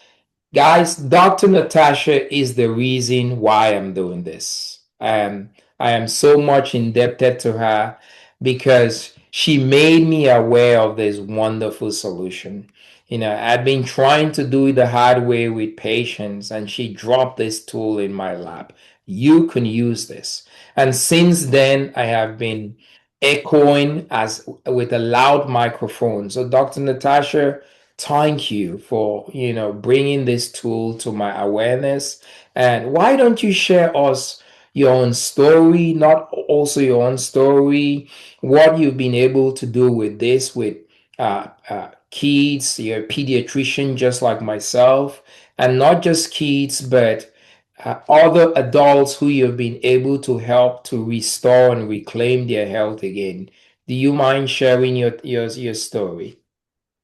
Guys, Dr. Natasha is the reason why I'm doing this. I am so much indebted to her because she made me aware of this wonderful solution. I've been trying to do it the hard way with patients, and she dropped this tool in my lap. You can use this. And since then, I have been echoing as with a loud microphone. So, Dr. Natasha, thank you for bringing this tool to my awareness. And why don't you share us your own story, not also your own story, what you've been able to do with this, with kids, you're a pediatrician just like myself, and not just kids, but other adults who you've been able to help to restore and reclaim their health again. Do you mind sharing your story?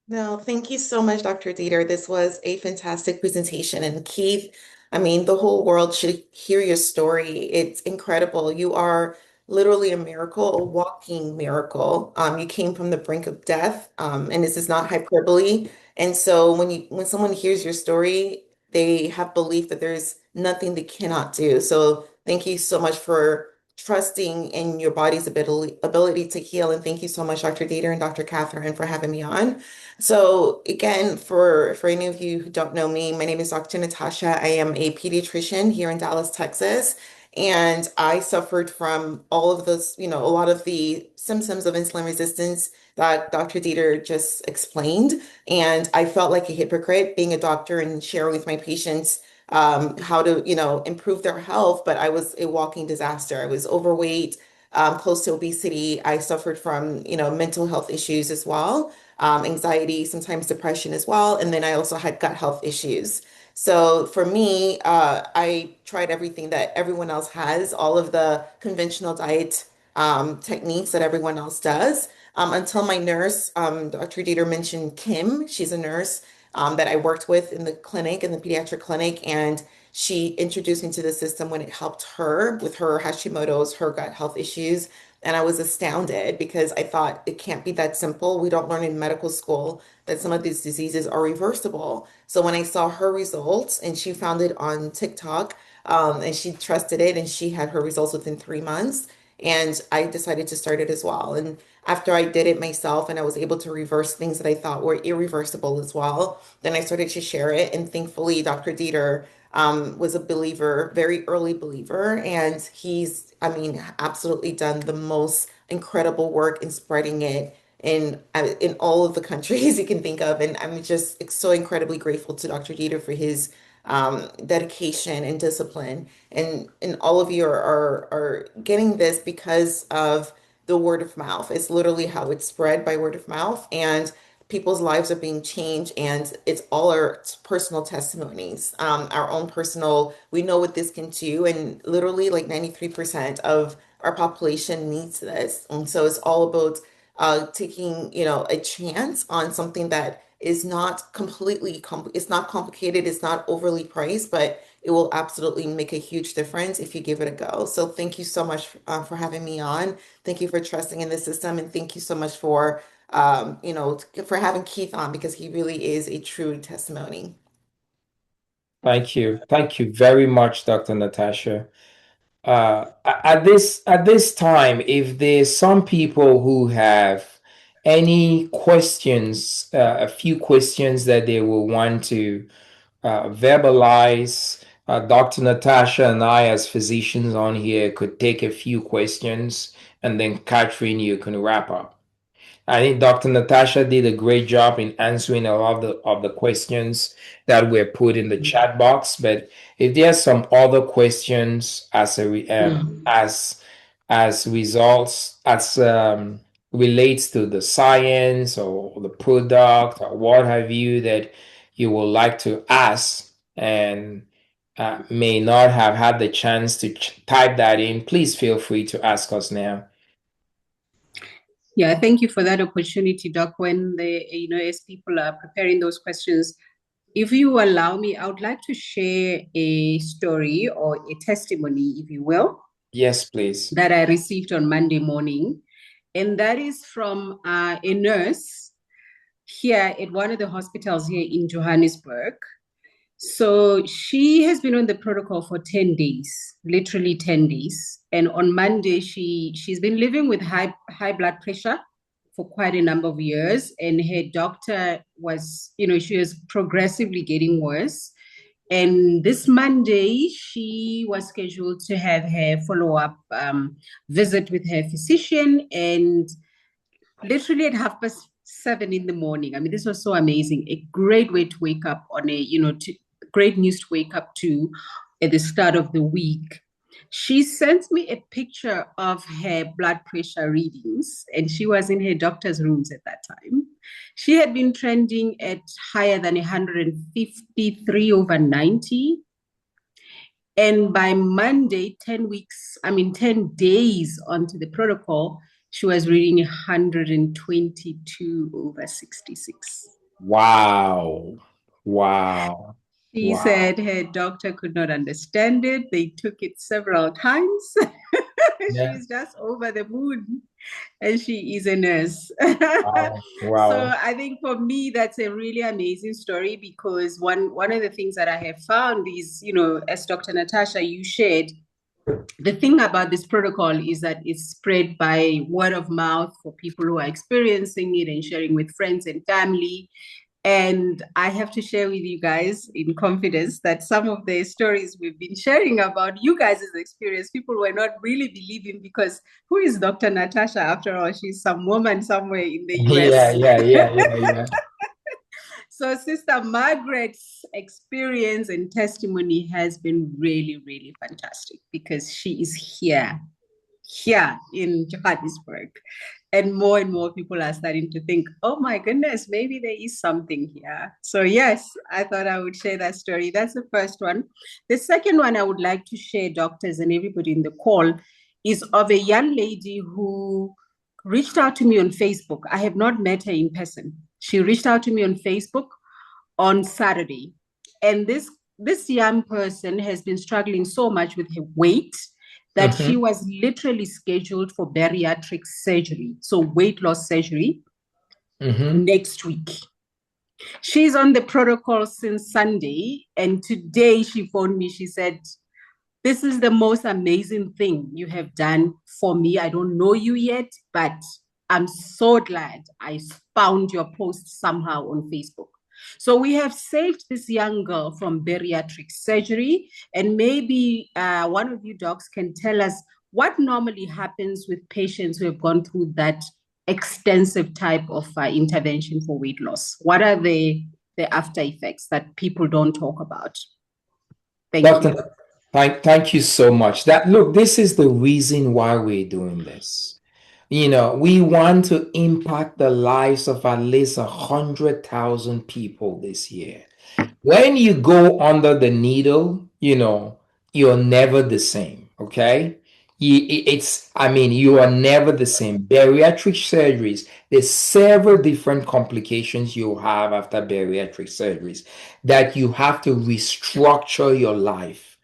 No, thank you so much, Dr. Dieter. This was a fantastic presentation. And Keith, I mean, the whole world should hear your story. It's incredible. You are literally a miracle, a walking miracle. You came from the brink of death, and this is not hyperbole. And so when someone hears your story, they have belief that there's nothing they cannot do. So thank you so much for trusting in your body's ability to heal. And thank you so much, Dr. Dieter and Dr. Catherine, for having me on. So again, for any of you who don't know me, my name is Dr. Natasha. I am a pediatrician here in Dallas, Texas, and I suffered from all of those, a lot of the symptoms of insulin resistance that Dr. Dieter just explained. And I felt like a hypocrite being a doctor and sharing with my patients how to, improve their health, but I was a walking disaster. I was overweight, close to obesity. I suffered from, mental health issues as well, anxiety, sometimes depression as well. And then I also had gut health issues. So for me, I tried everything that everyone else has, all of the conventional diet techniques that everyone else does, until my nurse, Dr. Dieter mentioned Kim. She's a nurse that I worked with in the clinic, in the pediatric clinic, and she introduced me to the system when it helped her with her Hashimoto's, her gut health issues. And I was astounded because I thought it can't be that simple. We don't learn in medical school that some of these diseases are reversible. So when I saw her results, and she found it on TikTok, and she trusted it, and she had her results within 3 months, and I decided to start it as well. And after I did it myself and I was able to reverse things that I thought were irreversible as well, then I started to share it. And thankfully, Dr. Dieter was a believer, very early believer, and he's, I mean, absolutely done the most incredible work in spreading it in all of the countries you can think of. And I'm just so incredibly grateful to Dr. Dieter for his dedication and discipline. And all of you are getting this because of the word of mouth. It's literally how it's spread, by word of mouth, and people's lives are being changed, and it's all our personal testimonies, our own personal, we know what this can do, and literally like 93% of our population needs this. And so it's all about taking, a chance on something that is not it's not complicated, it's not overly priced, but it will absolutely make a huge difference if you give it a go. So thank you so much for having me on. Thank you for trusting in the system, and thank you so much for for having Keith on, because he really is a true testimony. Thank you. Thank you very much, Dr. Natasha. At this time, if there's some people who have any questions, a few questions that they will want to verbalize, Dr. Natasha and I, as physicians on here, could take a few questions, and then Catherine, you can wrap up. I think Dr. Natasha did a great job in answering a lot of the questions that were put in the chat box. But if there are some other questions as results, as relates to the science or the product or what have you, that you would like to ask and may not have had the chance to type that in, please feel free to ask us now. Yeah, thank you for that opportunity, Doc. When as people are preparing those questions, if you allow me, I would like to share a story or a testimony, if you will. Yes, please. That I received on Monday morning. And that is from a nurse here at one of the hospitals here in Johannesburg. So she has been on the protocol for 10 days, literally 10 days. And on Monday, she's been living with high blood pressure for quite a number of years. And her doctor was, she was progressively getting worse. And this Monday, she was scheduled to have her follow-up visit with her physician. And literally at 7:30 in the morning. I mean, this was so amazing. A great way to wake up on great news to wake up to at the start of the week. She sent me a picture of her blood pressure readings, and she was in her doctor's rooms at that time. She had been trending at higher than 153 over 90. And by Monday, 10 days onto the protocol, she was reading 122 over 66. Wow. Wow. She Wow. said her doctor could not understand it. They took it several times. Yeah. She's just over the moon, and she is a nurse. Wow. So Wow. I think for me, that's a really amazing story, because one of the things that I have found is, as Dr. Natasha, you shared, the thing about this protocol is that it's spread by word of mouth for people who are experiencing it and sharing with friends and family. And I have to share with you guys in confidence that some of the stories we've been sharing about you guys' experience, people were not really believing, because who is Dr. Natasha after all? She's some woman somewhere in the Yeah, US. yeah, yeah, yeah, yeah. So Sister Margaret's experience and testimony has been really, really fantastic, because she is here in Johannesburg. And more people are starting to think, oh my goodness, maybe there is something here. So yes, I thought I would share that story. That's the first one. The second one I would like to share, doctors and everybody in the call, is of a young lady who reached out to me on Facebook. I have not met her in person. She reached out to me on Facebook on Saturday. And this young person has been struggling so much with her weight that she Mm-hmm. was literally scheduled for bariatric surgery, so weight loss surgery, Mm-hmm. next week. She's on the protocol since Sunday, and today she phoned me. She said, "This is the most amazing thing you have done for me. I don't know you yet, but I'm so glad I found your post somehow on Facebook." So we have saved this young girl from bariatric surgery. And maybe one of you docs can tell us what normally happens with patients who have gone through that extensive type of intervention for weight loss. What are the after effects that people don't talk about? Thank you. Doctor, thank you so much. Look, this is the reason why we're doing this. We want to impact the lives of at least 100,000 people this year. When you go under the needle, you're never the same. Okay. You are never the same. Bariatric surgeries, there's several different complications you have after bariatric surgeries that you have to restructure your life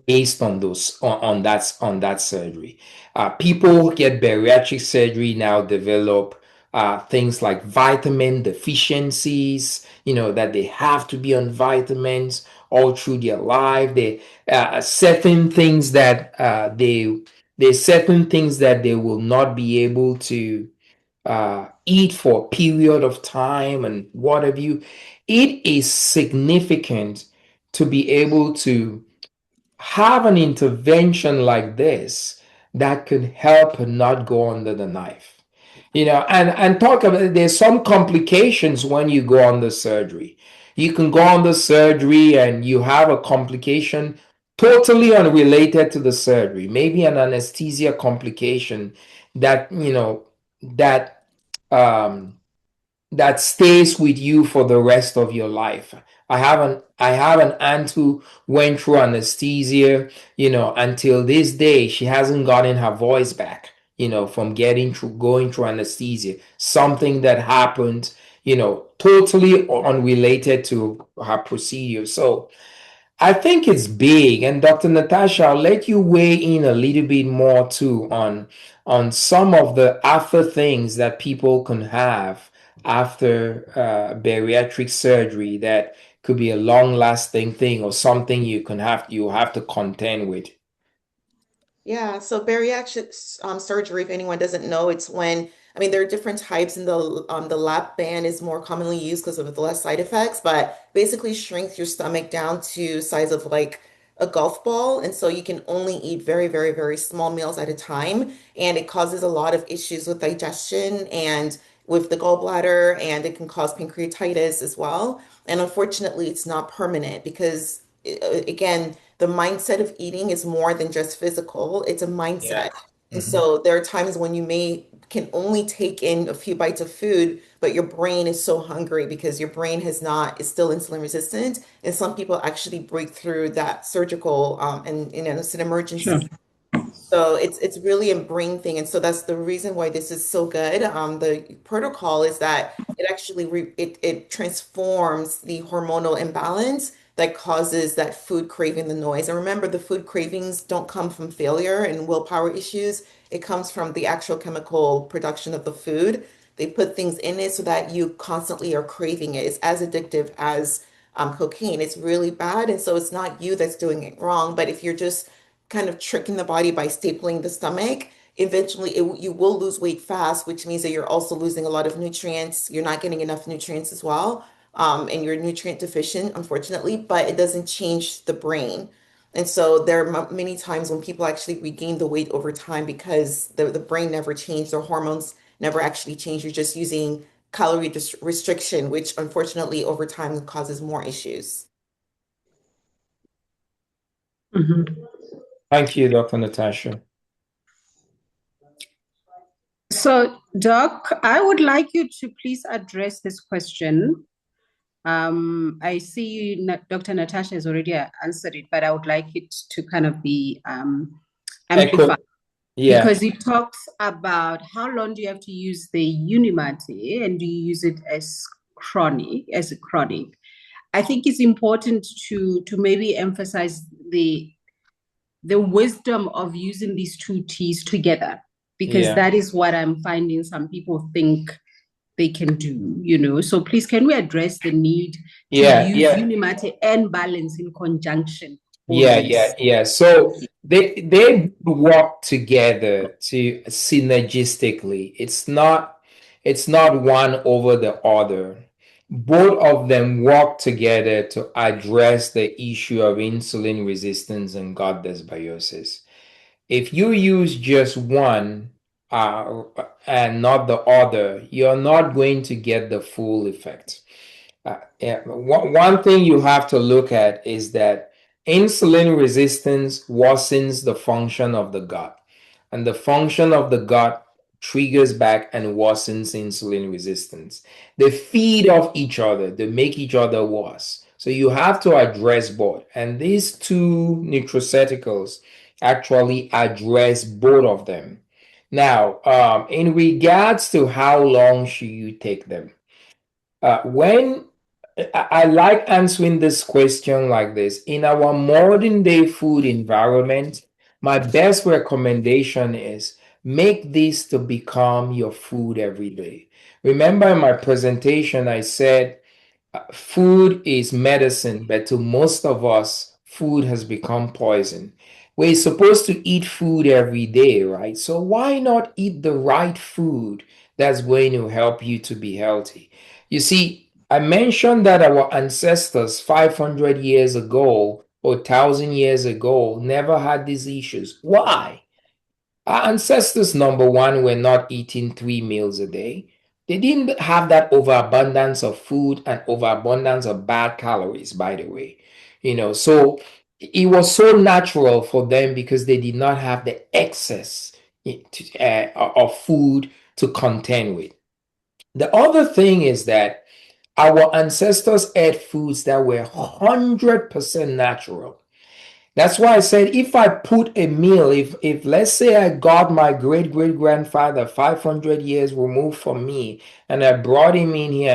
based on that surgery. People who get bariatric surgery now develop things like vitamin deficiencies, that they have to be on vitamins all through their life. Certain things that there's certain things that they will not be able to eat for a period of time and what have you. It is significant to be able to have an intervention like this that could help her not go under the knife. And talk about, there's some complications when you go under surgery. You can go under surgery and you have a complication totally unrelated to the surgery, maybe an anesthesia complication that that um that stays with you for the rest of your life. I have an aunt who went through anesthesia, until this day she hasn't gotten her voice back, from going through anesthesia. Something that happened, totally unrelated to her procedure. So I think it's big. And Dr. Natasha, I'll let you weigh in a little bit more too on some of the after things that people can have after bariatric surgery that could be a long lasting thing or something you have to contend with. Yeah, so bariatric surgery, if anyone doesn't know, it's when, I mean, there are different types, and the lap band is more commonly used because of the less side effects, but basically shrinks your stomach down to size of like a golf ball, and so you can only eat very, very, very small meals at a time, and it causes a lot of issues with digestion and with the gallbladder, and it can cause pancreatitis as well. And unfortunately, it's not permanent because again, the mindset of eating is more than just physical, it's a Yeah. mindset. And Mhm. so there are times when you can only take in a few bites of food, but your brain is so hungry because your brain is still insulin resistant. And some people actually break through that surgical, and it's an Sure. emergency. So it's really a brain thing, and so that's the reason why this is so good. The protocol is that it actually it transforms the hormonal imbalance that causes that food craving, the noise. And remember, the food cravings don't come from failure and willpower issues. It comes from the actual chemical production of the food. They put things in it so that you constantly are craving it. It's as addictive as cocaine. It's really bad, and so it's not you that's doing it wrong, but if you're just kind of tricking the body by stapling the stomach, eventually you will lose weight fast, which means that you're also losing a lot of nutrients. You're not getting enough nutrients as well. And you're nutrient deficient, unfortunately, but it doesn't change the brain. And so there are many times when people actually regain the weight over time because the brain never changed, their hormones never actually changed. You're just using calorie restriction, which unfortunately over time causes more issues. Mhm. Thank you, Dr. Natasha. So, Doc, I would like you to please address this question. I see Dr. Natasha has already answered it, but I would like it to kind of be amplified Echo. Yeah. because it talks about how long do you have to use the Unimate and do you use it as a chronic. I think it's important to maybe emphasize the wisdom of using these two teas together, because Yeah. that is what I'm finding some people think they can do. So please, can we address the need to Yeah. use Yeah. Unimate and balance in conjunction Yeah. always? Yeah. Yeah. So they work together to synergistically. It's not one over the other. Both of them work together to address the issue of insulin resistance and gut dysbiosis. If you use just one and not the other, you're not going to get the full effect. Yeah, one thing you have to look at is that insulin resistance worsens the function of the gut, and the function of the gut triggers back and worsens insulin resistance. They feed off each other, they make each other worse. So you have to address both. And these two nutraceuticals actually address both of them. Now, in regards to how long should you take them? When I like answering this question like this. In our modern day food environment, my best recommendation is make this to become your food every day. Remember in my presentation, I said food is medicine, but to most of us, food has become poison. We're supposed to eat food every day, right? So why not eat the right food that's going to help you to be healthy? You see, I mentioned that our ancestors 500 years ago or 1,000 years ago never had these issues. Why? Our ancestors, number one, were not eating 3 meals a day. They didn't have that overabundance of food and overabundance of bad calories, by the way. So it was so natural for them because they did not have the excess of food to contend with. The other thing is that our ancestors ate foods that were 100% natural. That's why I said if I put a meal, if let's say I got my great great grandfather 500 years removed from me, and I brought him in here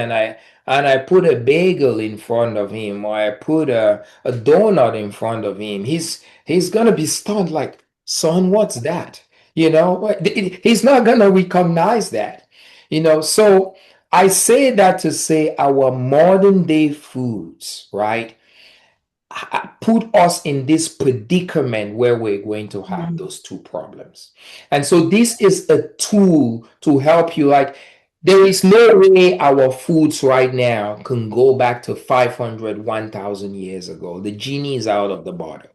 and I put a bagel in front of him, or I put a donut in front of him, he's gonna be stunned like, son, what's that? He's not gonna recognize that. So I say that to say our modern day foods, right? Put us in this predicament where we're going to have those two problems. And so this is a tool to help you. Like, there is no way our foods right now can go back to 500, 1,000 years ago. The genie is out of the bottle.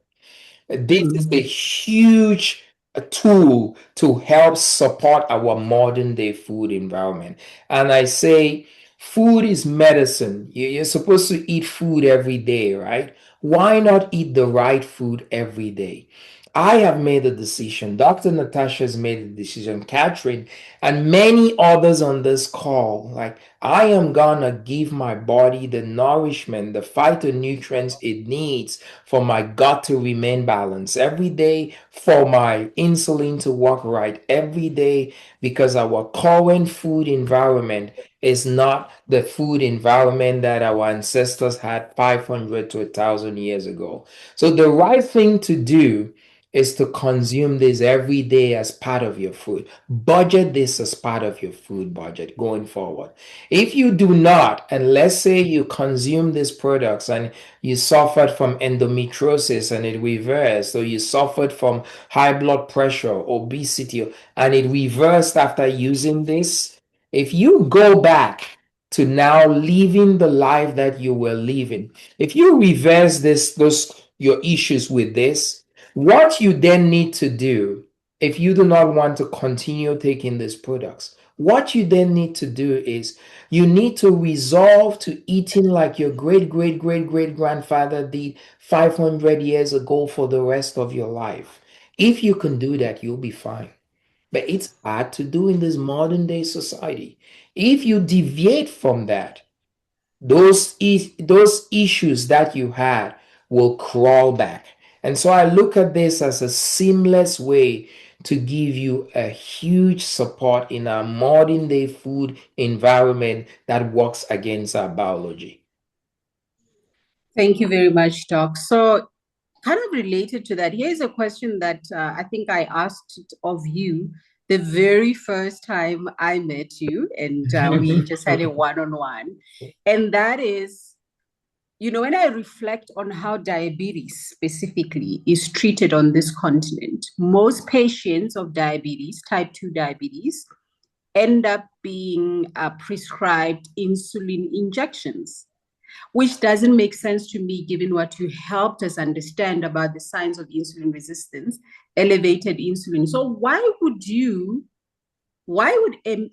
This is a huge tool to help support our modern day food environment. And I say, Food is medicine. You're supposed to eat food every day, right? Why not eat the right food every day? I have made a decision. Dr. Natasha has made a decision. Catherine and many others on this call. Like, I am gonna give my body the nourishment, the phytonutrients it needs for my gut to remain balanced every day, for my insulin to work right every day, because our current food environment is not the food environment that our ancestors had 500 to 1,000 years ago. So the right thing to do is to consume this every day as part of your food. Budget this as part of your food budget going forward. If you do not, and let's say you consume these products and you suffered from endometriosis and it reversed, or you suffered from high blood pressure, obesity, and it reversed after using this, if you go back to now living the life that you were living, if you reverse those your issues with this, what you then need to do, if you do not want to continue taking these products, what you then need to do is you need to resolve to eating like your great grandfather did 500 years ago for the rest of your life. If you can do that, you'll be fine. But it's hard to do in this modern day society. If you deviate from that, those issues that you had will crawl back. And so I look at this as a seamless way to give you a huge support in our modern day food environment that works against our biology. Thank you very much, Doc. So, kind of related to that, here's a question that I think I asked of you the very first time I met you, and we just had a one-on-one. And that is, you know, when I reflect on how diabetes specifically is treated on this continent, most patients of diabetes, type 2 diabetes, end up being prescribed insulin injections, which doesn't make sense to me given what you helped us understand about the signs of insulin resistance, elevated insulin. So why would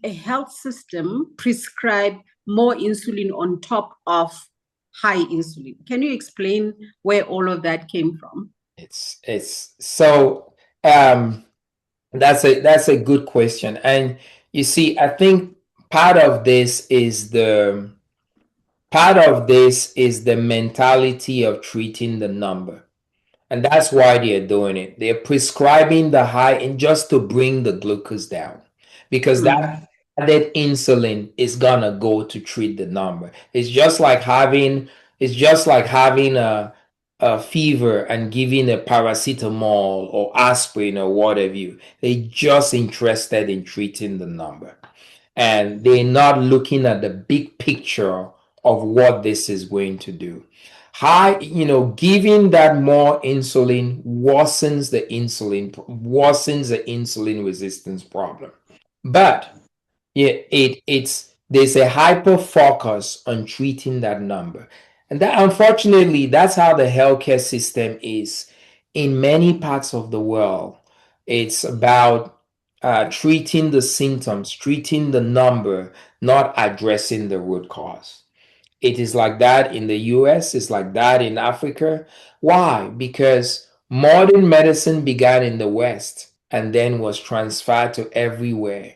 a health system prescribe more insulin on top of high insulin? Can you explain where all of that came from? It's so that's a good question. And you see, I think part of this is the mentality of treating the number. And that's why they're doing it. They're prescribing the high and just to bring the glucose down, because that added insulin is gonna go to treat the number. It's just like having a fever and giving a paracetamol or aspirin or whatever you. They're just interested in treating the number. And they're not looking at the big picture of what this is going to do. Giving that more insulin worsens the insulin resistance problem. But yeah, there's a hyper focus on treating that number. And that, unfortunately, that's how the healthcare system is in many parts of the world. It's about treating the symptoms, treating the number, not addressing the root cause. It is like that in the US, it's like that in Africa. Why? Because modern medicine began in the West and then was transferred to everywhere.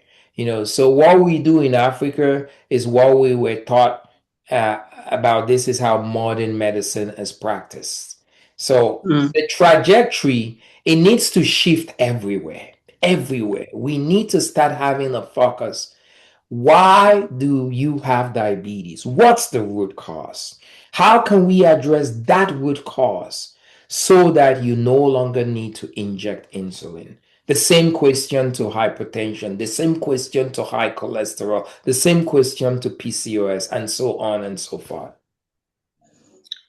So what we do in Africa is what we were taught about. This is how modern medicine is practiced. So the trajectory, it needs to shift everywhere. Everywhere. We need to start having a focus. Why do you have diabetes? What's the root cause? How can we address that root cause so that you no longer need to inject insulin? The same question to hypertension, the same question to high cholesterol, the same question to PCOS, and so on and so forth.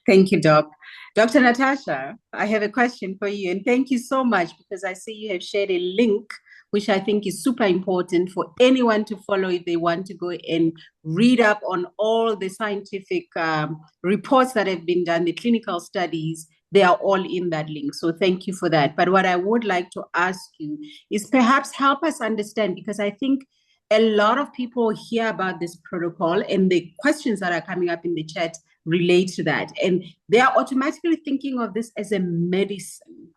Thank you, Doc. Dr. Natasha, I have a question for you, and thank you so much, because I see you have shared a link, which I think is super important for anyone to follow if they want to go and read up on all the scientific reports that have been done, the clinical studies. They are all in that link. So thank you for that. But what I would like to ask you is perhaps help us understand, because I think a lot of people hear about this protocol, and the questions that are coming up in the chat relate to that. And they are automatically thinking of this as a medicine,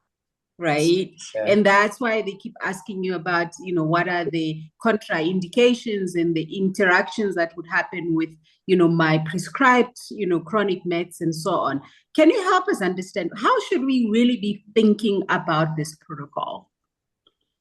right? Yeah. And that's why they keep asking you about, what are the contraindications and the interactions that would happen with, my prescribed, chronic meds and so on. Can you help us understand, how should we really be thinking about this protocol?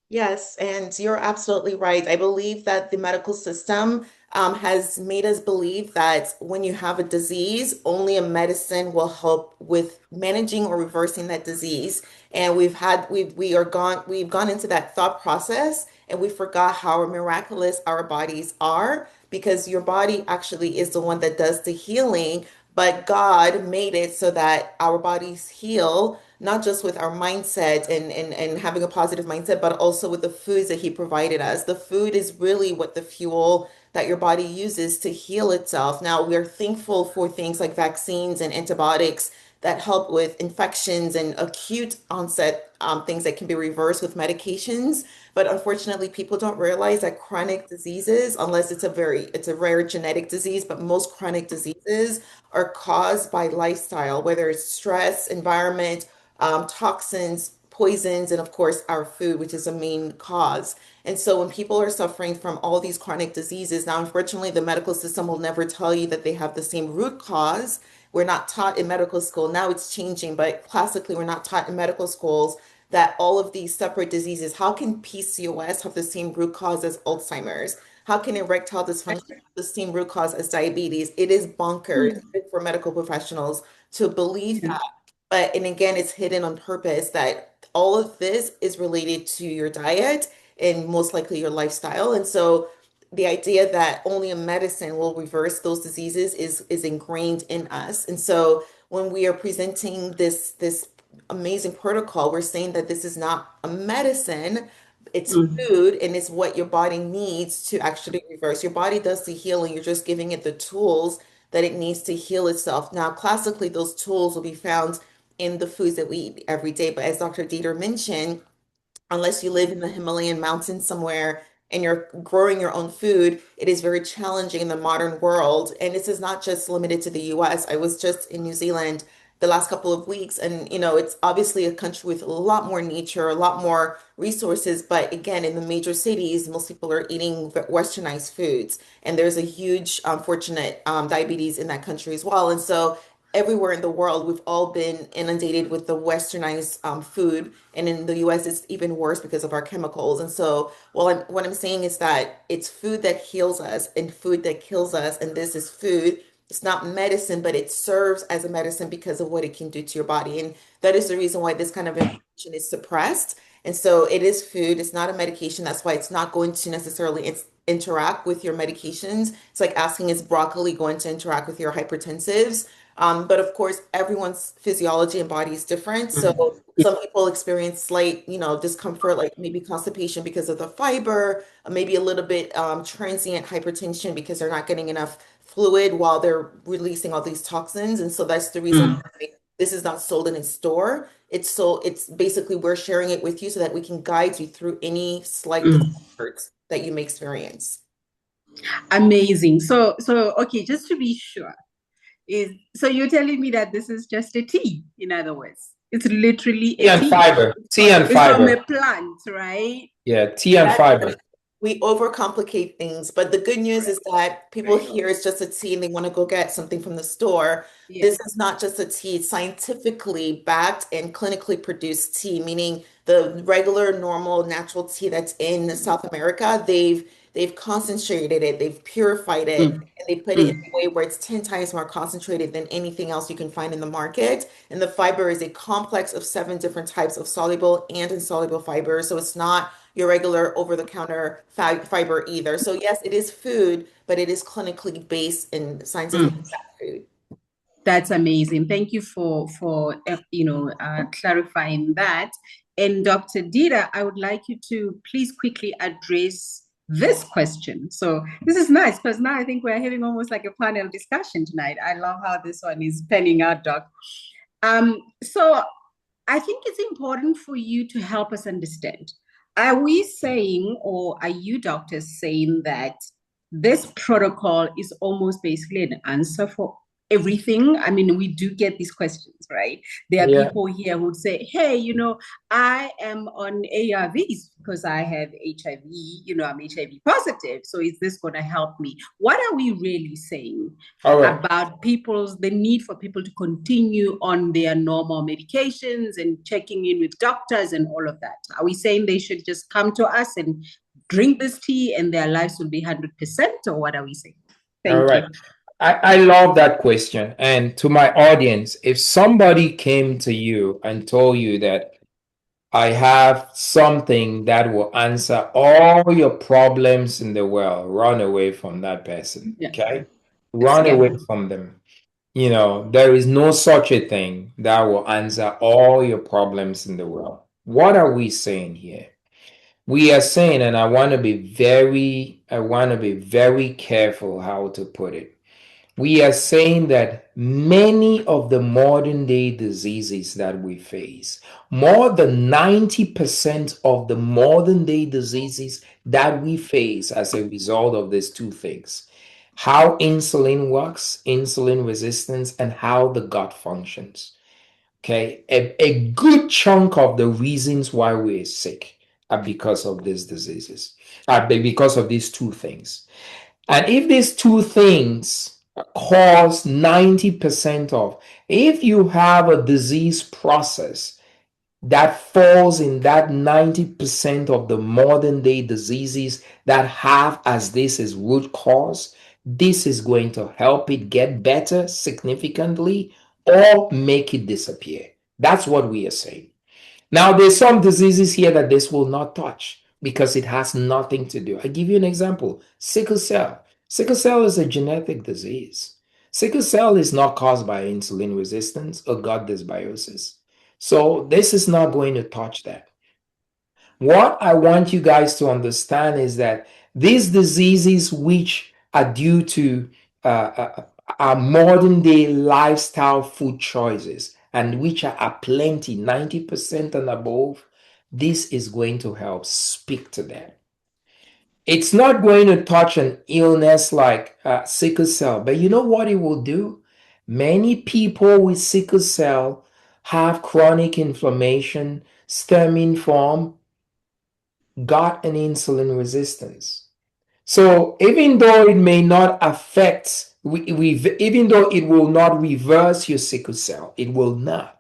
Yes, and you're absolutely right. I believe that the medical system has made us believe that when you have a disease, only a medicine will help with managing or reversing that disease. And we've gone into that thought process, and we forgot how miraculous our bodies are, because your body actually is the one that does the healing, but God made it so that our bodies heal not just with our mindset and having a positive mindset, but also with the foods that he provided us. The food is really what the fuel that your body uses to heal itself. Now, we're thankful for things like vaccines and antibiotics that help with infections and acute onset things that can be reversed with medications. But unfortunately, people don't realize that chronic diseases, unless it's a rare genetic disease, but most chronic diseases are caused by lifestyle, whether it's stress, environment, toxins, poisons, and of course, our food, which is a main cause. And so when people are suffering from all these chronic diseases, now, unfortunately, the medical system will never tell you that they have the same root cause. We're not taught in medical school. Now it's changing, but classically, we're not taught in medical schools that all of these separate diseases, how can PCOS have the same root cause as Alzheimer's? How can erectile dysfunction have the same root cause as diabetes? It is bonkers for medical professionals to believe that. But, and again, it's hidden on purpose that all of this is related to your diet and most likely your lifestyle. And so the idea that only a medicine will reverse those diseases is ingrained in us. And so when we are presenting this amazing protocol, we're saying that this is not a medicine, it's food, and it's what your body needs to actually reverse. Your body does the healing, you're just giving it the tools that it needs to heal itself. Now, classically, those tools will be found in the foods that we eat every day. But as Dr. Dieter mentioned, unless you live in the Himalayan mountains somewhere and you're growing your own food, it is very challenging in the modern world. And this is not just limited to the US. I was just in New Zealand the last couple of weeks, and it's obviously a country with a lot more nature, a lot more resources. But again, in the major cities, most people are eating westernized foods, and there's a huge, unfortunate diabetes in that country as well. And so everywhere in the world, we've all been inundated with the westernized food. And in the US, it's even worse because of our chemicals. And so, what I'm saying is that it's food that heals us and food that kills us. And this is food. It's not medicine, but it serves as a medicine because of what it can do to your body. And that is the reason why this kind of information is suppressed. And so it is food. It's not a medication. That's why it's not going to necessarily interact with your medications. It's like asking, is broccoli going to interact with your hypertensives? But of course, everyone's physiology and body is different. So some people experience slight, discomfort, like maybe constipation because of the fiber, maybe a little bit transient hypertension because they're not getting enough fluid while they're releasing all these toxins. And so that's the reason why this is not sold in a store. It's basically we're sharing it with you so that we can guide you through any slight discomforts that you may experience. Amazing. So okay, just to be sure, so you're telling me that this is just a tea, in other words. It's literally a tea. And fiber. Tea and fiber. It's from a plant, right? Yeah, tea and fiber. We overcomplicate things, but the good news is that people hear it's just a tea and they want to go get something from the store. This is not just a tea, it's scientifically backed and clinically produced tea, meaning the regular, normal, natural tea that's in South America, they've concentrated it, they've purified it, and they put it in a way where it's 10 times more concentrated than anything else you can find in the market. And the fiber is a complex of 7 different types of soluble and insoluble fiber. So it's not your regular over-the-counter fiber either. So yes, it is food, but it is clinically based in scientific food. That's amazing. Thank you for clarifying that. And Dr. Dieter, I would like you to please quickly address this question. So this is nice because now I think we're having almost like a panel discussion tonight. I love how this one is panning out, Doc. So I think it's important for you to help us understand Are we saying, or are you doctors saying that this protocol is almost basically an answer for everything? I mean, we do get these questions, right? There are Yeah. people here who would say, hey, I am on ARVs because I have HIV, I'm HIV positive. So is this going to help me? What are we really saying All right. about the need for people to continue on their normal medications and checking in with doctors and all of that? Are we saying they should just come to us and drink this tea and their lives will be 100%, or what are we saying? All Thank right. you. I love that question. And to my audience, if somebody came to you and told you that I have something that will answer all your problems in the world, run away from that person. Yeah. Okay? Run away from them. There is no such a thing that will answer all your problems in the world. What are we saying here? We are saying, and I want to be very careful how to put it. We are saying that many of the modern day diseases that we face, more than 90% of the modern day diseases that we face as a result of these two things, how insulin works, insulin resistance, and how the gut functions. Okay, a good chunk of the reasons why we're sick are because of these diseases, because of these two things. And if these two things cause 90% of, if you have a disease process that falls in that 90% of the modern day diseases that have as this as root cause, this is going to help it get better significantly or make it disappear. That's what we are saying. Now, there's some diseases here that this will not touch because it has nothing to do. I give you an example. Sickle cell. Sickle cell is a genetic disease. Sickle cell is not caused by insulin resistance or gut dysbiosis. So this is not going to touch that. What I want you guys to understand is that these diseases, which are due to our modern day lifestyle food choices, and which are plenty, 90% and above, this is going to help speak to them. It's not going to touch an illness like sickle cell, but you know what it will do? Many people with sickle cell have chronic inflammation stemming from gut and insulin resistance. So even though it may not affect, even though it will not reverse your sickle cell, it will not.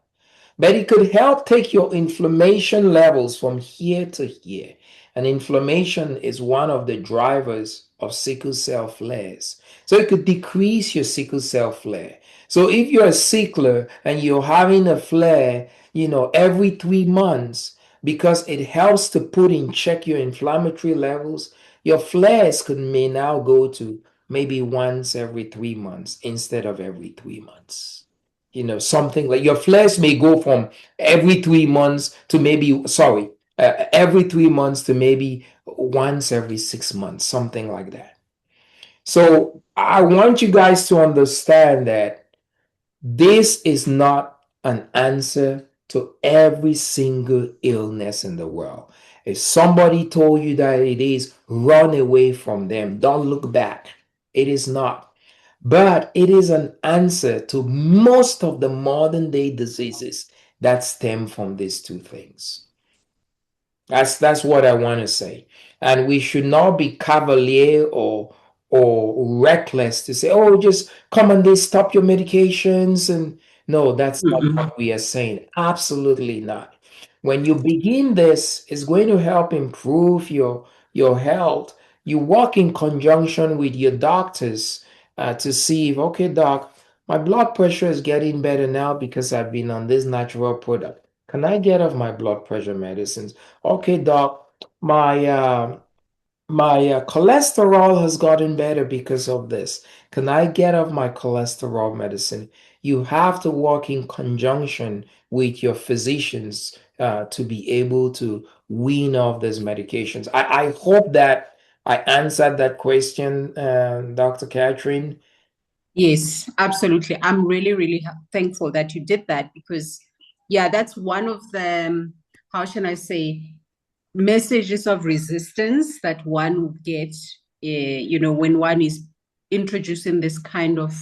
But it could help take your inflammation levels from here to here. And inflammation is one of the drivers of sickle cell flares. So it could decrease your sickle cell flare. So if you're a sickler and you're having a flare, every 3 months, because it helps to put in check your inflammatory levels, your flares may now go to maybe once every 3 months instead of every 3 months. Something like your flares may go from every 3 months to every 3 months to maybe once every 6 months, something like that. So I want you guys to understand that this is not an answer to every single illness in the world. If somebody told you that it is, run away from them. Don't look back. It is not. But it is an answer to most of the modern day diseases that stem from these two things. That's what I want to say. And we should not be cavalier or reckless to say, oh, just come and they stop your medications. And no, that's not what we are saying. Absolutely not. When you begin this, it's going to help improve your health. You work in conjunction with your doctors to see if, okay, doc, my blood pressure is getting better now because I've been on this natural product. Can I get off my blood pressure medicines? Okay, doc, my cholesterol has gotten better because of this. Can I get off my cholesterol medicine? You have to work in conjunction with your physicians to be able to wean off these medications. I hope that I answered that question, Dr. Catherine. Yes, absolutely. I'm really, really thankful that you did that because, yeah, that's one of the, how should I say, messages of resistance that one would get, when one is introducing this kind of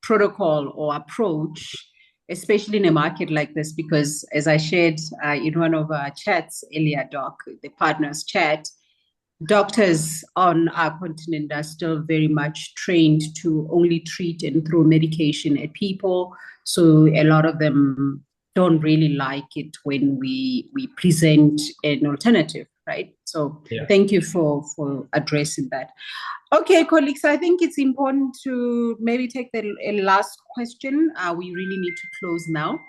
protocol or approach, especially in a market like this, because as I shared in one of our chats earlier, Doc, the partners chat, doctors on our continent are still very much trained to only treat and throw medication at people. So a lot of them don't really like it when we present an alternative, right? So Thank you for addressing that. Okay, colleagues, I think it's important to maybe take a last question. We really need to close now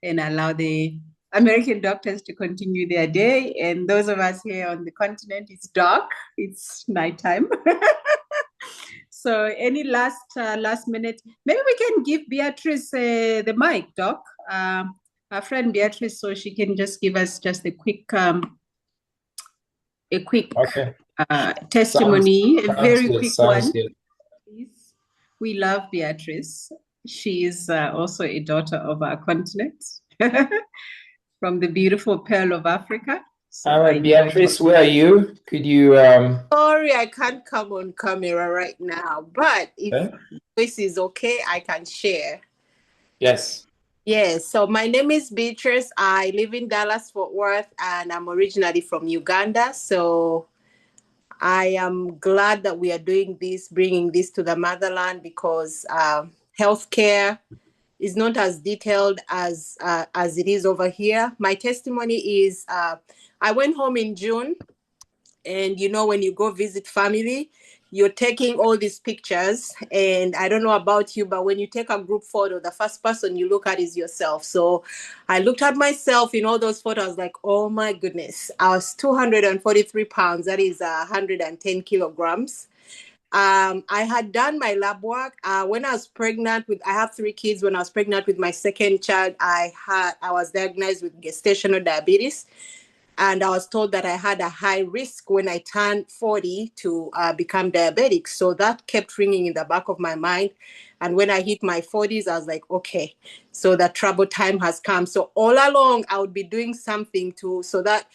and allow the American doctors to continue their day. And those of us here on the continent, it's dark, it's nighttime. So any last minute, maybe we can give Beatrice the mic, Doc. Our friend Beatrice, so she can just give us just a quick testimony, a very quick one. Please. We love Beatrice. She is also a daughter of our continent, from the beautiful Pearl of Africa. So all right, Beatrice, where are you? Could you Sorry, I can't come on camera right now, but if this is okay, I can share. Yes. Yes, so my name is Beatrice. I live in Dallas, Fort Worth, and I'm originally from Uganda. So I am glad that we are doing this, bringing this to the motherland, because healthcare is not as detailed as it is over here. My testimony is I went home in June, and when you go visit family, you're taking all these pictures, and I don't know about you, but when you take a group photo, the first person you look at is yourself. So I looked at myself in all those photos, like, oh my goodness, I was 243 pounds. That is 110 kilograms. I had done my lab work when I was pregnant I have 3 kids. When I was pregnant with my second child, I was diagnosed with gestational diabetes. And I was told that I had a high risk when I turned 40 to become diabetic. So that kept ringing in the back of my mind. And when I hit my 40s, I was like, okay, so the trouble time has come. So all along, I would be doing something so that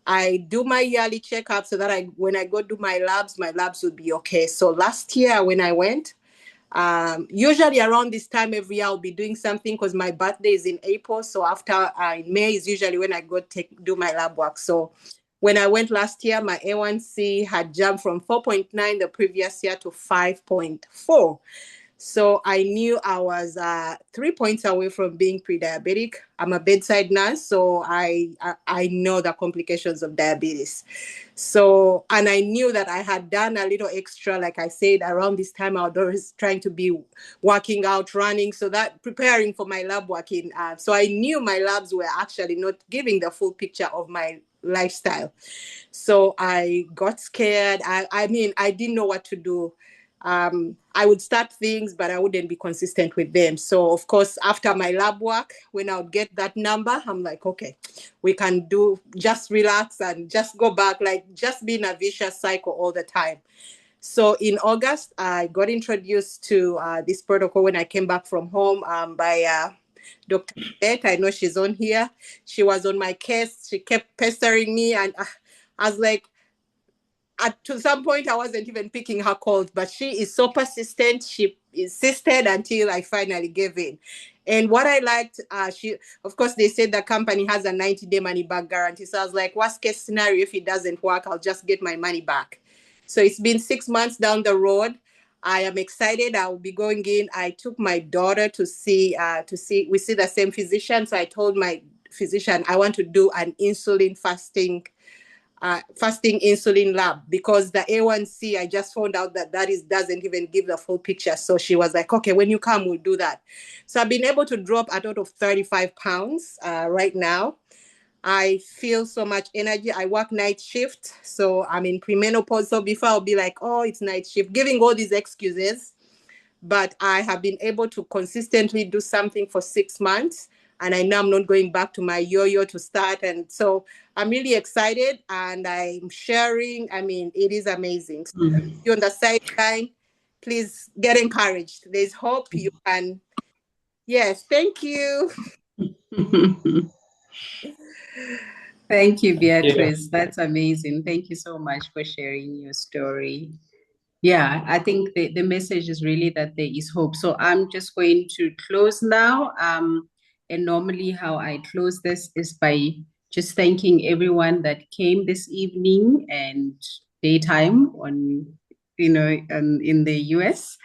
I do my yearly checkup, so that when I go do my labs would be okay. So last year when I went, usually around this time every year I'll be doing something, because my birthday is in April. So after May is usually when I go do my lab work. So when I went last year, my A1C had jumped from 4.9 the previous year to 5.4. So I knew I was 3 points away from being pre-diabetic. I'm a bedside nurse, so I know the complications of diabetes. So, and I knew that I had done a little extra, like I said, around this time I was always trying to be working out, running, so that preparing for my lab working. So I knew my labs were actually not giving the full picture of my lifestyle. So I got scared. I mean, I didn't know what to do. I would start things, but I wouldn't be consistent with them. So, of course, after my lab work, when I would get that number, I'm like, okay, we can just relax and just go back, like just be in a vicious cycle all the time. So in August, I got introduced to this protocol when I came back from home by Dr. Beth. I know she's on here. She was on my case. She kept pestering me, and I was like, to some point, I wasn't even picking her calls, but she is so persistent. She insisted until I finally gave in. And what I liked, of course, they said the company has a 90-day money back guarantee. So I was like, worst case scenario, if it doesn't work, I'll just get my money back. So it's been 6 months down the road. I am excited. I will be going in. I took my daughter to see, we see the same physician. So I told my physician, I want to do an insulin fasting insulin lab, because the A1C, I just found out that doesn't even give the full picture. So she was like, okay, when you come, we'll do that. So I've been able to drop a total of 35 pounds right now. I feel so much energy. I work night shift, so I'm in premenopause. So before I'll be like, oh, it's night shift, giving all these excuses. But I have been able to consistently do something for 6 months. And I know I'm not going back to my yo-yo to start. And so I'm really excited, and I'm sharing. I mean, it is amazing. So if you're on the sideline, please get encouraged. There's hope. You can. Yes, thank you. Thank you, Yeah. Beatrice. That's amazing. Thank you so much for sharing your story. Yeah, I think the message is really that there is hope. So I'm just going to close now. And normally how I close this is by just thanking everyone that came this evening and daytime on, in the US.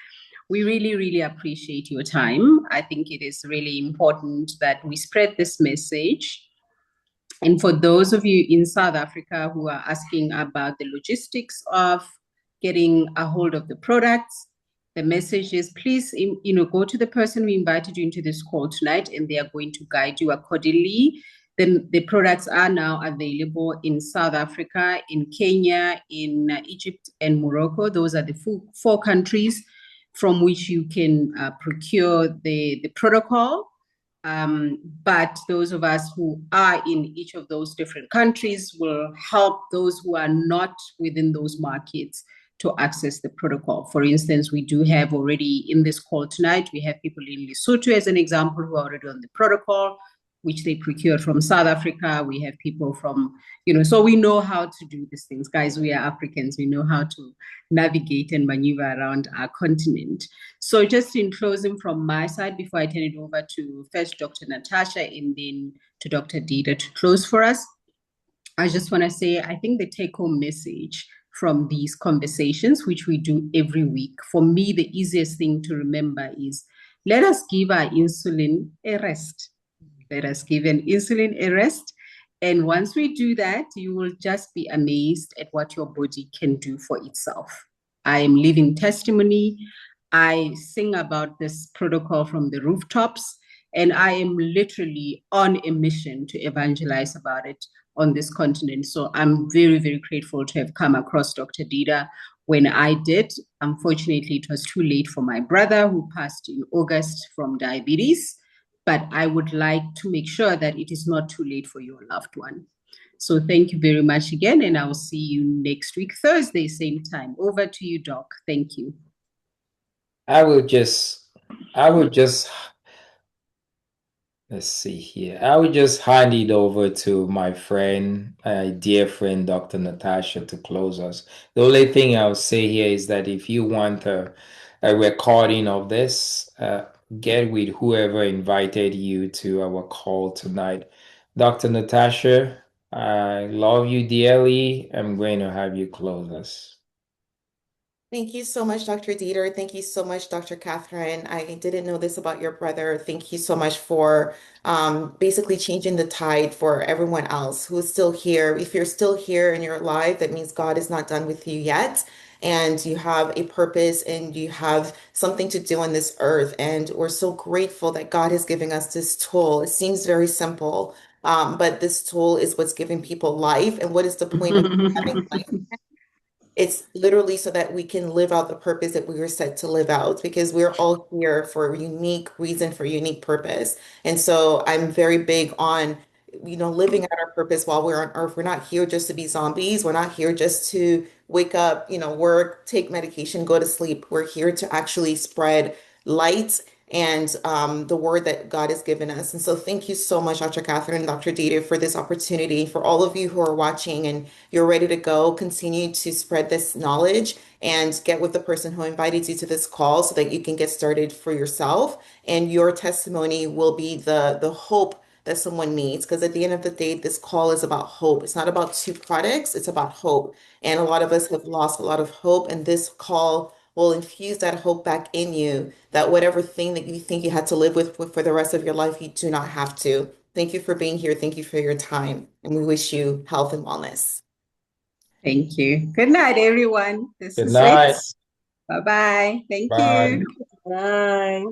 We really, really appreciate your time. I think it is really important that we spread this message. And for those of you in South Africa who are asking about the logistics of getting a hold of the products, the message is please, go to the person who invited you into this call tonight, and they are going to guide you accordingly. Then the products are now available in South Africa, in Kenya, in Egypt, and Morocco. Those are the four countries from which you can procure the protocol. But those of us who are in each of those different countries will help those who are not within those markets to access the protocol. For instance, we do have already in this call tonight, we have people in Lesotho as an example who are already on the protocol, which they procured from South Africa. We have people from, so we know how to do these things. Guys, we are Africans. We know how to navigate and maneuver around our continent. So just in closing from my side, before I turn it over to first Dr. Natasha and then to Dr. Dieter to close for us, I just want to say, I think the take-home message from these conversations, which we do every week, for me, the easiest thing to remember is let us give our insulin a rest. Let us give an insulin a rest. And once we do that, you will just be amazed at what your body can do for itself. I am living testimony. I sing about this protocol from the rooftops, and I am literally on a mission to evangelize about it on this continent. So I'm very, very grateful to have come across Dr. Dieter when I did. Unfortunately, it was too late for my brother who passed in August from diabetes, but I would like to make sure that it is not too late for your loved one. So thank you very much again, and I will see you next week, Thursday, same time. Over to you, Doc. Thank you. I will just let's see here. I would just hand it over to my friend, dear friend, Dr. Natasha, to close us. The only thing I'll say here is that if you want a recording of this, get with whoever invited you to our call tonight. Dr. Natasha, I love you dearly. I'm going to have you close us. Thank you so much, Dr. Dieter. Thank you so much, Dr. Catherine. I didn't know this about your brother. Thank you so much for basically changing the tide for everyone else who is still here. If you're still here and you're alive, that means God is not done with you yet. And you have a purpose and you have something to do on this earth. And we're so grateful that God is giving us this tool. It seems very simple, but this tool is what's giving people life. And what is the point of having life? It's literally so that we can live out the purpose that we were set to live out because we're all here for a unique reason, for a unique purpose. And so I'm very big on, living out our purpose while we're on earth. We're not here just to be zombies. We're not here just to wake up, work, take medication, go to sleep. We're here to actually spread light and the word that God has given us. And so thank you so much, Dr. Catherine and Dr. Dieter, for this opportunity. For all of you who are watching and you're ready to go, continue to spread this knowledge and get with the person who invited you to this call so that you can get started for yourself. And your testimony will be the hope that someone needs. Because at the end of the day, this call is about hope. It's not about two products, it's about hope. And a lot of us have lost a lot of hope, and this call will infuse that hope back in you, that whatever thing that you think you had to live with for the rest of your life, you do not have to. Thank you for being here. Thank you for your time. And we wish you health and wellness. Thank you. Good night, everyone. This Good is night. it. Bye-bye. Thank Bye. you. Bye.